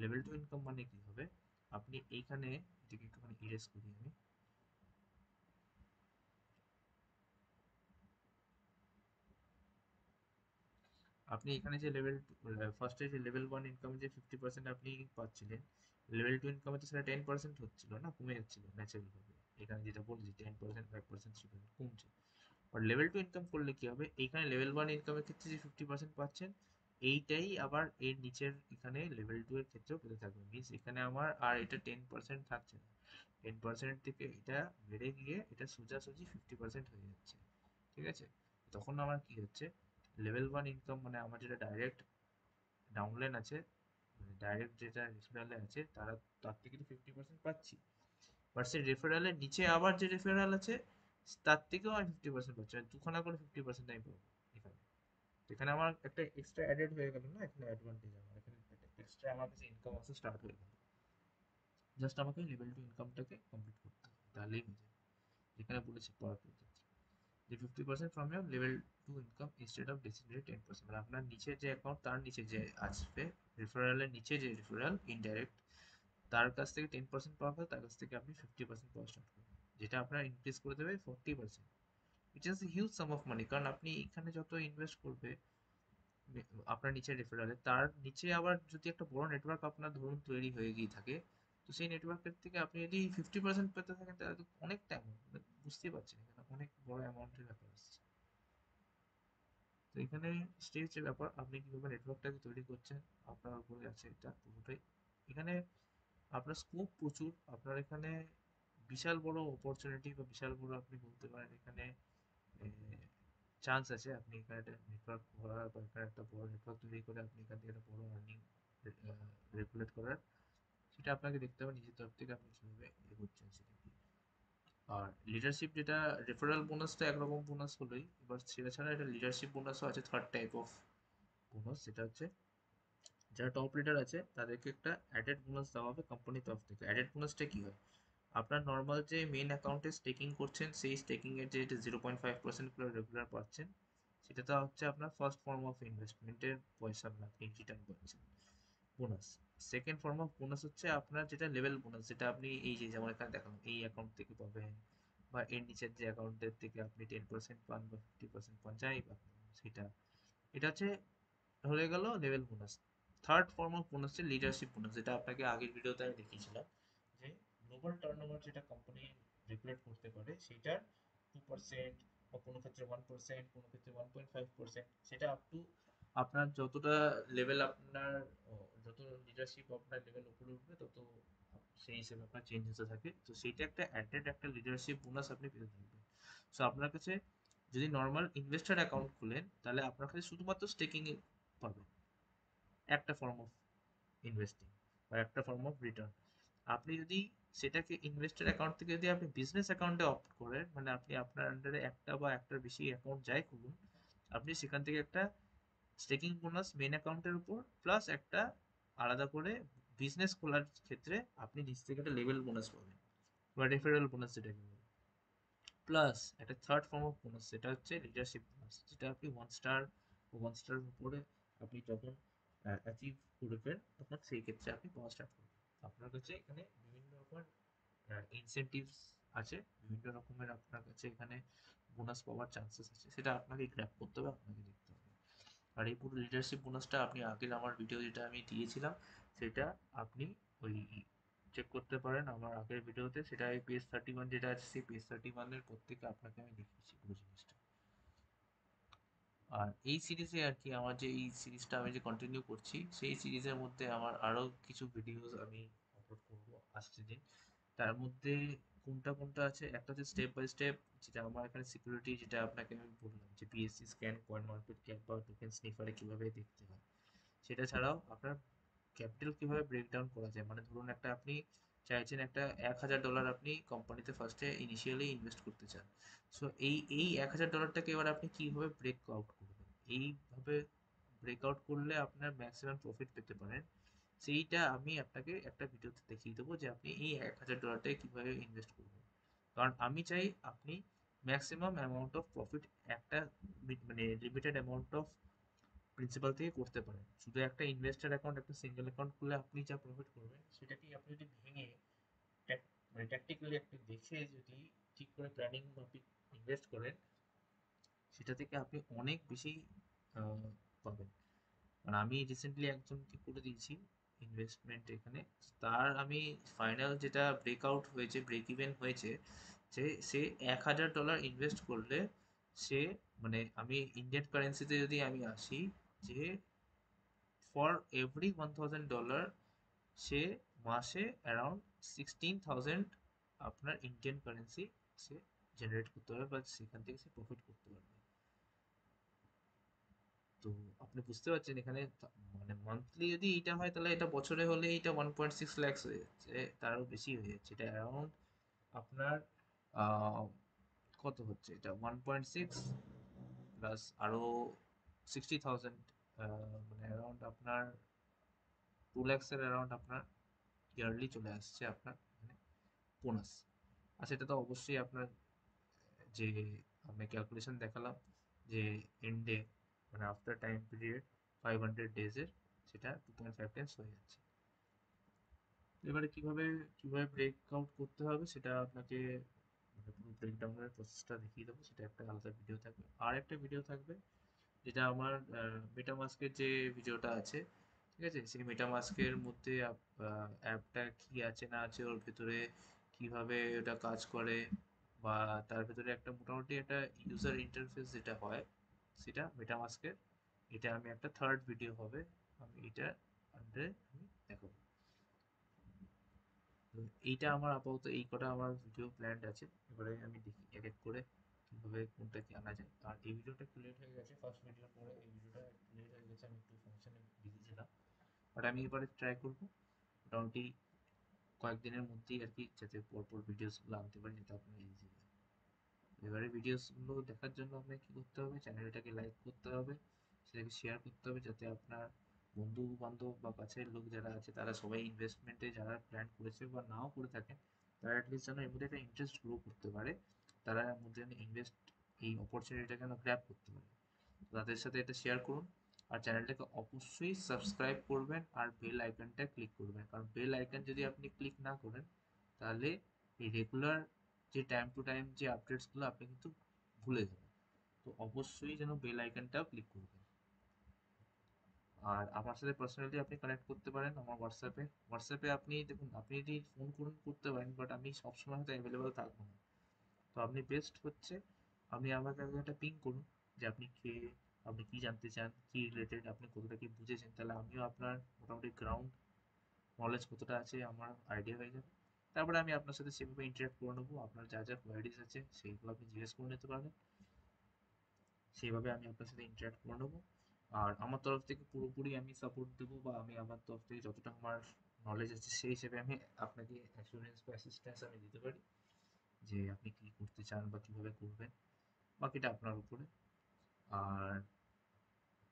[SPEAKER 1] লেভেল 2 ইনকাম মানে কি হবে, আপনি এইখানে, এটাকে একটুখানি ইরেজ করি আমি, আপনি এখানে যে লেভেল, ফার্স্টে যে লেভেল 1 ইনকামে যে 50% আপনি পাচ্ছিলেন, লেভেল 2 ইনকামে তো সেটা 10% হচ্ছিল না, কমে যাচ্ছিল ন্যাচারাল ভাবে। এখানে যেটা বলছি 10%, 5% সেটা কমছে। আর লেভেল 2 ইনকাম করলে কি হবে, এইখানে লেভেল 1 ইনকামের ক্ষেত্রে যে 50% পাচ্ছেন, এইটাই আবার এর নিচের এখানে লেভেল 2 এর ক্ষেত্রেও পেতে থাকবে। মিনস এখানে আমার আর এটা 10% থাকছে না, 10% থেকে এটা বেড়ে গিয়ে এটা সোজাসুজি 50% হয়ে যাচ্ছে। ঠিক আছে, তখন আমার কি হচ্ছে, লেভেল 1 ইনকাম মানে আমার যেটা ডাইরেক্ট ডাউনলাইন আছে, মানে ডাইরেক্ট যেটা রেফারেলে আছে, তার থেকে তো 50% পাচ্ছি, বাট সেই রেফারেলের নিচে আবার যে রেফারেল আছে, তার থেকেও আমি 50% পাচ্ছি, মানে দুখানা করে 50% আমি পাবো এখানে। তো এখানে আমার একটা এক্সট্রা অ্যাডেড হয়ে গেল না, এখানে অ্যাডভান্টেজ আমার এখানে এক্সট্রা আমার কাছে ইনকাম আসা স্টার্ট হয়ে গেল। জাস্ট আমাকে লেভেল 2 ইনকামটাকে কমপ্লিট করতে হবে, তাহলেই হয়ে যাবে। যেখানে বলেছি পড়ার ক্ষেত্রে যে 50% from year level 2 income instead of designated 10%, মানে আপনার নিচে যে অ্যাকাউন্ট, তার নিচে যে আসবে, রেফারেলের নিচে যে রেফারেল ইনডাইরেক্ট, তার কাছ থেকে 10% পাওয়া হয়, তার কাছ থেকে আপনি 50% পাওয়া স্টার্ট করবেন, যেটা আপনার ইনক্রিজ করে দেবে 40%, which is a huge sum of money। কারণ আপনি এখানে যত ইনভেস্ট করবে আপনার নিচে রেফারেলে, তার নিচে আবার যদি একটা বড় নেটওয়ার্ক আপনার ধরুন তৈরি হয়ে গিয়ে থাকে, তো সেই নেটওয়ার্কের থেকে আপনি যদি 50% পেতে থাকেন, তাহলে তো অনেকটা অ্যামাউন্ট, বুঝতেই পারছেন এখানে অনেক বড় অ্যামাউন্টের ব্যাপার আসছে। তো এখানে স্টেজের ব্যাপার, আপনি কিভাবে নেটওয়ার্কটাকে তৈরি করছেন আপনার উপরে আছে এটা পুরোটাই। এখানে আপনার স্কোপ প্রচুর, আপনার এখানে বিশাল বড় অপরচুনিটি, বা বিশাল বড় আপনি বলতে পারেন এখানে চান্স আছে, আপনি এখানে একটা নেটওয়ার্ক করার, বা এখানে একটা বড় নেটওয়ার্ক তৈরি করে আপনি এখান থেকে একটা বড় আর্নিং রেগুলেট করার। সেটা আপনাকে দেখতে হবে নিজের তরফ থেকে আপনি কিভাবে এগোচ্ছেন সেটা কি। আর লিডারশিপ, যেটা রেফারেল বোনাসটা একরকম বোনাস হলোই, এবার সেটা ছাড়া এটা লিডারশিপ বোনাসও আছে, থার্ড টাইপ অফ বোনাস, যেটা হচ্ছে যারা টপ লিডার আছে তাদেরকে একটা অ্যাডেড বোনাস দেওয়া হবে কোম্পানির তরফ থেকে। অ্যাডেড বোনাসটা কি হয়, আপনার নর্মাল যে মেন অ্যাকাউন্টে স্টেকিং করছেন, সেই স্টেকিং এর যে 0.5% করে রেগুলার পাচ্ছেন, সেটা তো হচ্ছে আপনার ফার্স্ট ফর্ম অফ ইনভেস্টমেন্টের পয়সা, আপনি রিটার্ন পাচ্ছেন bonus. Second form of bonus হচ্ছে আপনার যেটা লেভেল বোনাস, যেটা আপনি এই যে যেমন এখানে দেখালাম এই অ্যাকাউন্ট থেকে পাবেন, বা এর নিচের যে অ্যাকাউন্টের থেকে আপনি 10% পান বা 50% পান, যাই পান সেটা, এটা হচ্ছে হয়ে গেল level bonus. Third form of bonus হচ্ছে লিডারশিপ বোনাস, যেটা আপনাকে আগের ভিডিওতে আমি দেখিয়েছিলাম, যে গ্লোবাল টার্নওভার যেটা কোম্পানি রেগুলেট করতে পারে, সেটার 2%, বা কোনো ক্ষেত্রে 1%, কোনো ক্ষেত্রে 1.5%, সেটা আপ টু আপনার যতটা লেভেল, আপনার যত লিডারশিপ আপনার লেভেল উপরে উঠবে, তত সেই হিসেবে আপনার চেঞ্জ হতে থাকে। তো সেইটা একটা অ্যাডেড একটা লিডারশিপ বোনাস আপনি পেতে থাকবেন। সো আপনার কাছে যদি নর্মাল ইনভেস্টার অ্যাকাউন্ট খুলেন, তাহলে আপনার কাছে শুধুমাত্র স্টেকিং পাবেন, একটা ফর্ম অফ ইনভেস্টিং, বা একটা ফর্ম অফ রিটার্ন। আপনি যদি সেটাকে ইনভেস্টর অ্যাকাউন্ট থেকে যদি আপনি বিজনেস অ্যাকাউন্টে অপ্ট করেন, মানে আপনি আপনার আন্ডারে একটা বা একটার বেশি অ্যাকাউন্ট যাই করুন, আপনি সেখান থেকে একটা স্টেকিং বোনাস মেন অ্যাকাউন্টের উপর, প্লাস একটা আলাদা করে বিজনেস খোলার ক্ষেত্রে আপনি নিচ থেকে একটা লেভেল বোনাস পাবেন, বা রেফারেল বোনাস যেটাকে বলে। প্লাস একটা থার্ড ফর্ম অফ বোনাস, সেটা হচ্ছে লিডারশিপ বোনাস, যেটা আপনি 1 স্টার, 1 স্টারের উপরে আপনি যখন অ্যাচিভ করবেন, তখন সেই ক্ষেত্রে আপনি পাওয়া স্টার্ট করবেন। আপনার কাছে এখানে বিভিন্ন রকমের ইনসেনটিভস আছে, বিভিন্ন রকমের আপনার কাছে এখানে বোনাস পাওয়ার চান্সেস আছে, সেটা আপনাকে গ্র্যাব করতে হবে, আপনাকে দেখতে হবে। আর এই পুরো লিডারশিপ বোনাসটা আপনি আগের আমার ভিডিও যেটা আমি দিয়েছিলাম, সেটা আপনি ওই চেক করতে পারেন আমার আগের ভিডিওতে, সেটা PS31 যেটা আছে সেই PS31-এর প্রত্যেকে আপনাকে আমি দেখিয়েছি পুরো জিনিসটা। আর এই সিরিজে আর কি আমার যে এই সিরিজটা আমি যে কন্টিনিউ করছি, সেই সিরিজের মধ্যে আমার আরো কিছু ভিডিওস আমি আপলোড করবো আসছে দিন। তার মধ্যে কোনটা কোনটা আছে, একটা হচ্ছে স্টেপ বাই স্টেপ, যেটা আমার এখানে সিকিউরিটি, যেটা আপনাকে আমি বললাম যে PSC scan, coin market cap বা টোকেন স্নিফারে কিভাবে দেখতে হয়। সেটা ছাড়াও আপনার ক্যাপিটাল কিভাবে ব্রেকডাউন করা যায়, মানে ধরুন একটা আপনি চাইছেন একটা $1000 আপনি কোম্পানিতে ফার্স্টে ইনিশিয়ালি ইনভেস্ট করতে চান। সো এই $1000টাকে এবার আপনি কিভাবে ব্রেক আউট করবেন, এইভাবে ব্রেক আউট করলে আপনার ম্যাক্সিমাম প্রফিট পেতে পারেন, সেইটা আমি আপনাকে একটা ভিডিওতে দেখিয়ে দেবো যে আপনি এই $1000টাকে কিভাবে ইনভেস্ট করবেন। কারণ আমি চাই আপনি ম্যাক্সিমাম অ্যামাউন্ট অফ প্রফিট একটা মানে লিমিটেড অ্যামাউন্ট অফ প্রিন্সিপাল থেকে করতে পারেন। শুধু একটা ইনভেস্টার অ্যাকাউন্ট, একটা সিঙ্গেল অ্যাকাউন্ট খুলে আপনি যা প্রফিট করবেন সেটাকেই আপনি যদি ভেঙে মানে ট্যাকটিক্যালি আপনি দেখে যদি ঠিক করে প্ল্যানিং মাফিক ইনভেস্ট করেন, সেটা থেকে আপনি অনেক বেশি পাবেন। মানে আমি রিসেন্টলি একজনকে করে দিয়েছি ইনভেস্টমেন্ট এখানে, তার আমি ফাইনাল যেটা ব্রেকআউট হয়েছে, ব্রেক ইভেন হয়েছে, যে সে $1000 ইনভেস্ট করলে সে, মানে আমি ইন্ডিয়ান কারেন্সিতে যদি আমি আসি, যে ফর এভরি $1000 সে মাসে অ্যারাউন্ড 16,000 আপনার ইন্ডিয়ান কারেন্সি সে জেনারেট করতে পারবে, বা সেখান থেকে সে প্রফিট করতে পারবে। তো আপনি বুঝতে পারছেন এখানে মানে মান্থলি যদি এটা হয়, তাহলে এটা বছরে হলে এটা 1.6 lakhs হয়ে যাচ্ছে, তারও বেশি হয়ে যাচ্ছে। এটা অ্যারাউন্ড আপনার আহ, কত হচ্ছে, এটা 1.6 প্লাস আরো 60,000, মানে অ্যারাউন্ড আপনার 2 lakhs এর অ্যারাউন্ড আপনার ইয়ারলি চলে আসছে আপনার এখানে বোনাস। আর সেটা তো অবশ্যই আপনার যে আমি ক্যালকুলেশন দেখালাম যে এন্ডে, মানে আফটার টাইম পিরিয়ড 500 ডেজের, সেটা 2.5 টাইমস হয়ে যাচ্ছে। এবারে কিভাবে কিভাবে ব্রেক আউট করতে হবে সেটা আপনাকে মানে পুরো ব্রেকডাউনের প্রসেসটা দেখিয়ে দেবো, সেটা একটা আলাদা ভিডিও থাকবে। আর একটা ভিডিও থাকবে যেটা আমার মেটামাস্কের যে ভিডিওটা আছে, ঠিক আছে, সেই মেটামাস্কের মধ্যে অ্যাপটা কি আছে না আছে, ওর ভেতরে কিভাবে ওটা কাজ করে, বা তার ভেতরে একটা মোটামুটি একটা ইউজার ইন্টারফেস যেটা হয়, সেটা মেটামাস্কের, এটা আমি একটা থার্ড ভিডিও হবে, আমি এটা আন্ডারে আমি দেখাবো। তো এইটা আমার আপাতত এই কটা আমার ভিডিও প্ল্যান্ড আছে। এবারে আমি দেখি এক এক করে কিভাবে কোনটা কি আনা যায়। আর এই ভিডিওটা একটু লেট হয়ে গেছে, ফার্স্ট ভিডিওর পরে এই ভিডিওটা একটু লেট হয়ে গেছে, আমি একটু ফাংশনে বিজি ছিলাম। বাট আমি এবারে ট্রাই করবো মোটামুটি কয়েকদিনের মধ্যেই আর কি, যাতে পরপর ভিডিওসগুলো আনতে পারি, যাতে আপনার ইজি হয়। এবারে ভিডিওসগুলো দেখার জন্য আপনাকে কী করতে হবে, চ্যানেলটাকে লাইক করতে হবে, সেটাকে শেয়ার করতে হবে, যাতে আপনার বন্ধু বান্ধব বা কাছের লোক যারা আছে তারা সবাই ইনভেস্টমেন্টে যারা প্ল্যান করেছে বা নাও করে থাকেন, তারা অ্যাটলিস্ট যেন এর মধ্যে একটা ইন্টারেস্ট গ্রো করতে পারে, তারা এর মধ্যে যেন ইনভেস্ট, এই অপরচুনিটিটাকে যেন গ্র্যাব করতে পারে। তাদের সাথে এটা শেয়ার করুন। আর চ্যানেলটাকে অবশ্যই সাবস্ক্রাইব করবেন আর বেল আইকনটা ক্লিক করবেন, কারণ বেল আইকন যদি আপনি ক্লিক না করেন, তাহলে এই রেগুলার যে টাইম টু টাইম যে আপডেটসগুলো আপনি কিন্তু ভুলে যাবেন। তো অবশ্যই যেন বেল আইকনটাও ক্লিক করবেন। আর আমার সাথে পার্সোনালি আপনি কানেক্ট করতে পারেন আমার হোয়াটসঅ্যাপে আপনি দেখুন, আপনি যদি ফোন করুন করতে পারেন, বাট আমি সবসময় হয়তো অ্যাভেলেবেল থাকবো না। তো আপনি বেস্ট হচ্ছে আপনি আমাকে আগে একটা পিং করুন যে আপনি কে, আপনি কি জানতে চান, কি রিলেটেড, আপনি কতটা কি বুঝেছেন, তাহলে আমিও আপনার মোটামুটি গ্রাউন্ড নলেজ কতটা আছে আমার আইডিয়া হয়ে যাবে। তারপরে আমি আপনার সাথে সেভাবে ইন্টারাক্ট করে নেবো, আপনার যা যা কোয়ারিজ আছে সেইগুলো আপনি জিজ্ঞেস করে নিতে পারবেন, সেইভাবে আমি আপনার সাথে ইন্টারাক্ট করে নেবো। আর আমার তরফ থেকে পুরোপুরি আমি সাপোর্ট দেবো, বা আমি আমার তরফ থেকে যতটা আমার নলেজ আছে সেই হিসেবে আমি আপনাকে অ্যাসুরেন্স বা অ্যাসিস্ট্যান্স আমি দিতে পারি, যে আপনি কি করতে চান বা কিভাবে করবেন, বাকিটা আপনার উপরে। আর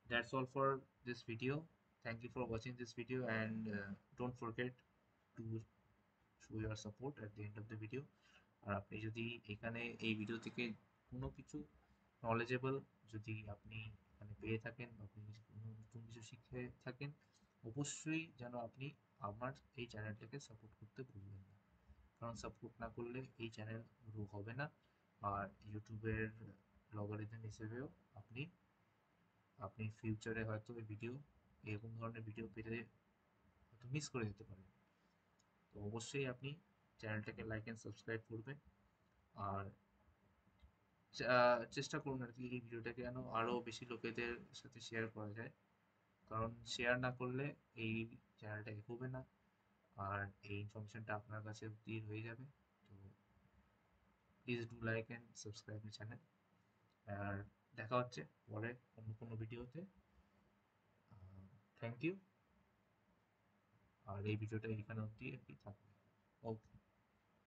[SPEAKER 1] that's all for this video. Thank you for watching this video, and don't forget to show your support at the end of the video. আর আপনি যদি এখানে এই ভিডিও থেকে কোনো কিছু নলেজেবল যদি আপনি মানে পেয়ে থাকেন, বা আপনি যদি কোনো নতুন কিছু শিখে থাকেন, অবশ্যই যেন আপনি আমার এই চ্যানেলটাকে সাপোর্ট করতে ভুলবেন না, কারণ সাপোর্ট না করলে এই চ্যানেল গ্রো হবে না। আর ইউটিউবের লগারিদম হিসেবেও আপনি আপনি ফিউচারে হয়তো এই ভিডিও, এরকম ধরনের ভিডিও পেতে হয়তো মিস করে যেতে পারেন। তো অবশ্যই আপনি চ্যানেলটাকে লাইক অ্যান্ড সাবস্ক্রাইব করবেন। আর চেষ্টা করুন আর কি এই ভিডিওটাকে যেন আরও বেশি লোকেদের সাথে শেয়ার করা যায়, কারণ শেয়ার না করলে এই চ্যানেলটা এগোবে না, আর এই ইনফরমেশনটা আপনার কাছে অব্দি হয়ে যাবে। তো please do like and subscribe my channel. আর দেখা হচ্ছে পরে অন্য কোনো ভিডিওতে। Thank you. আর এই ভিডিওটা এখানে অবধি আর কি থাকবে। ওকে।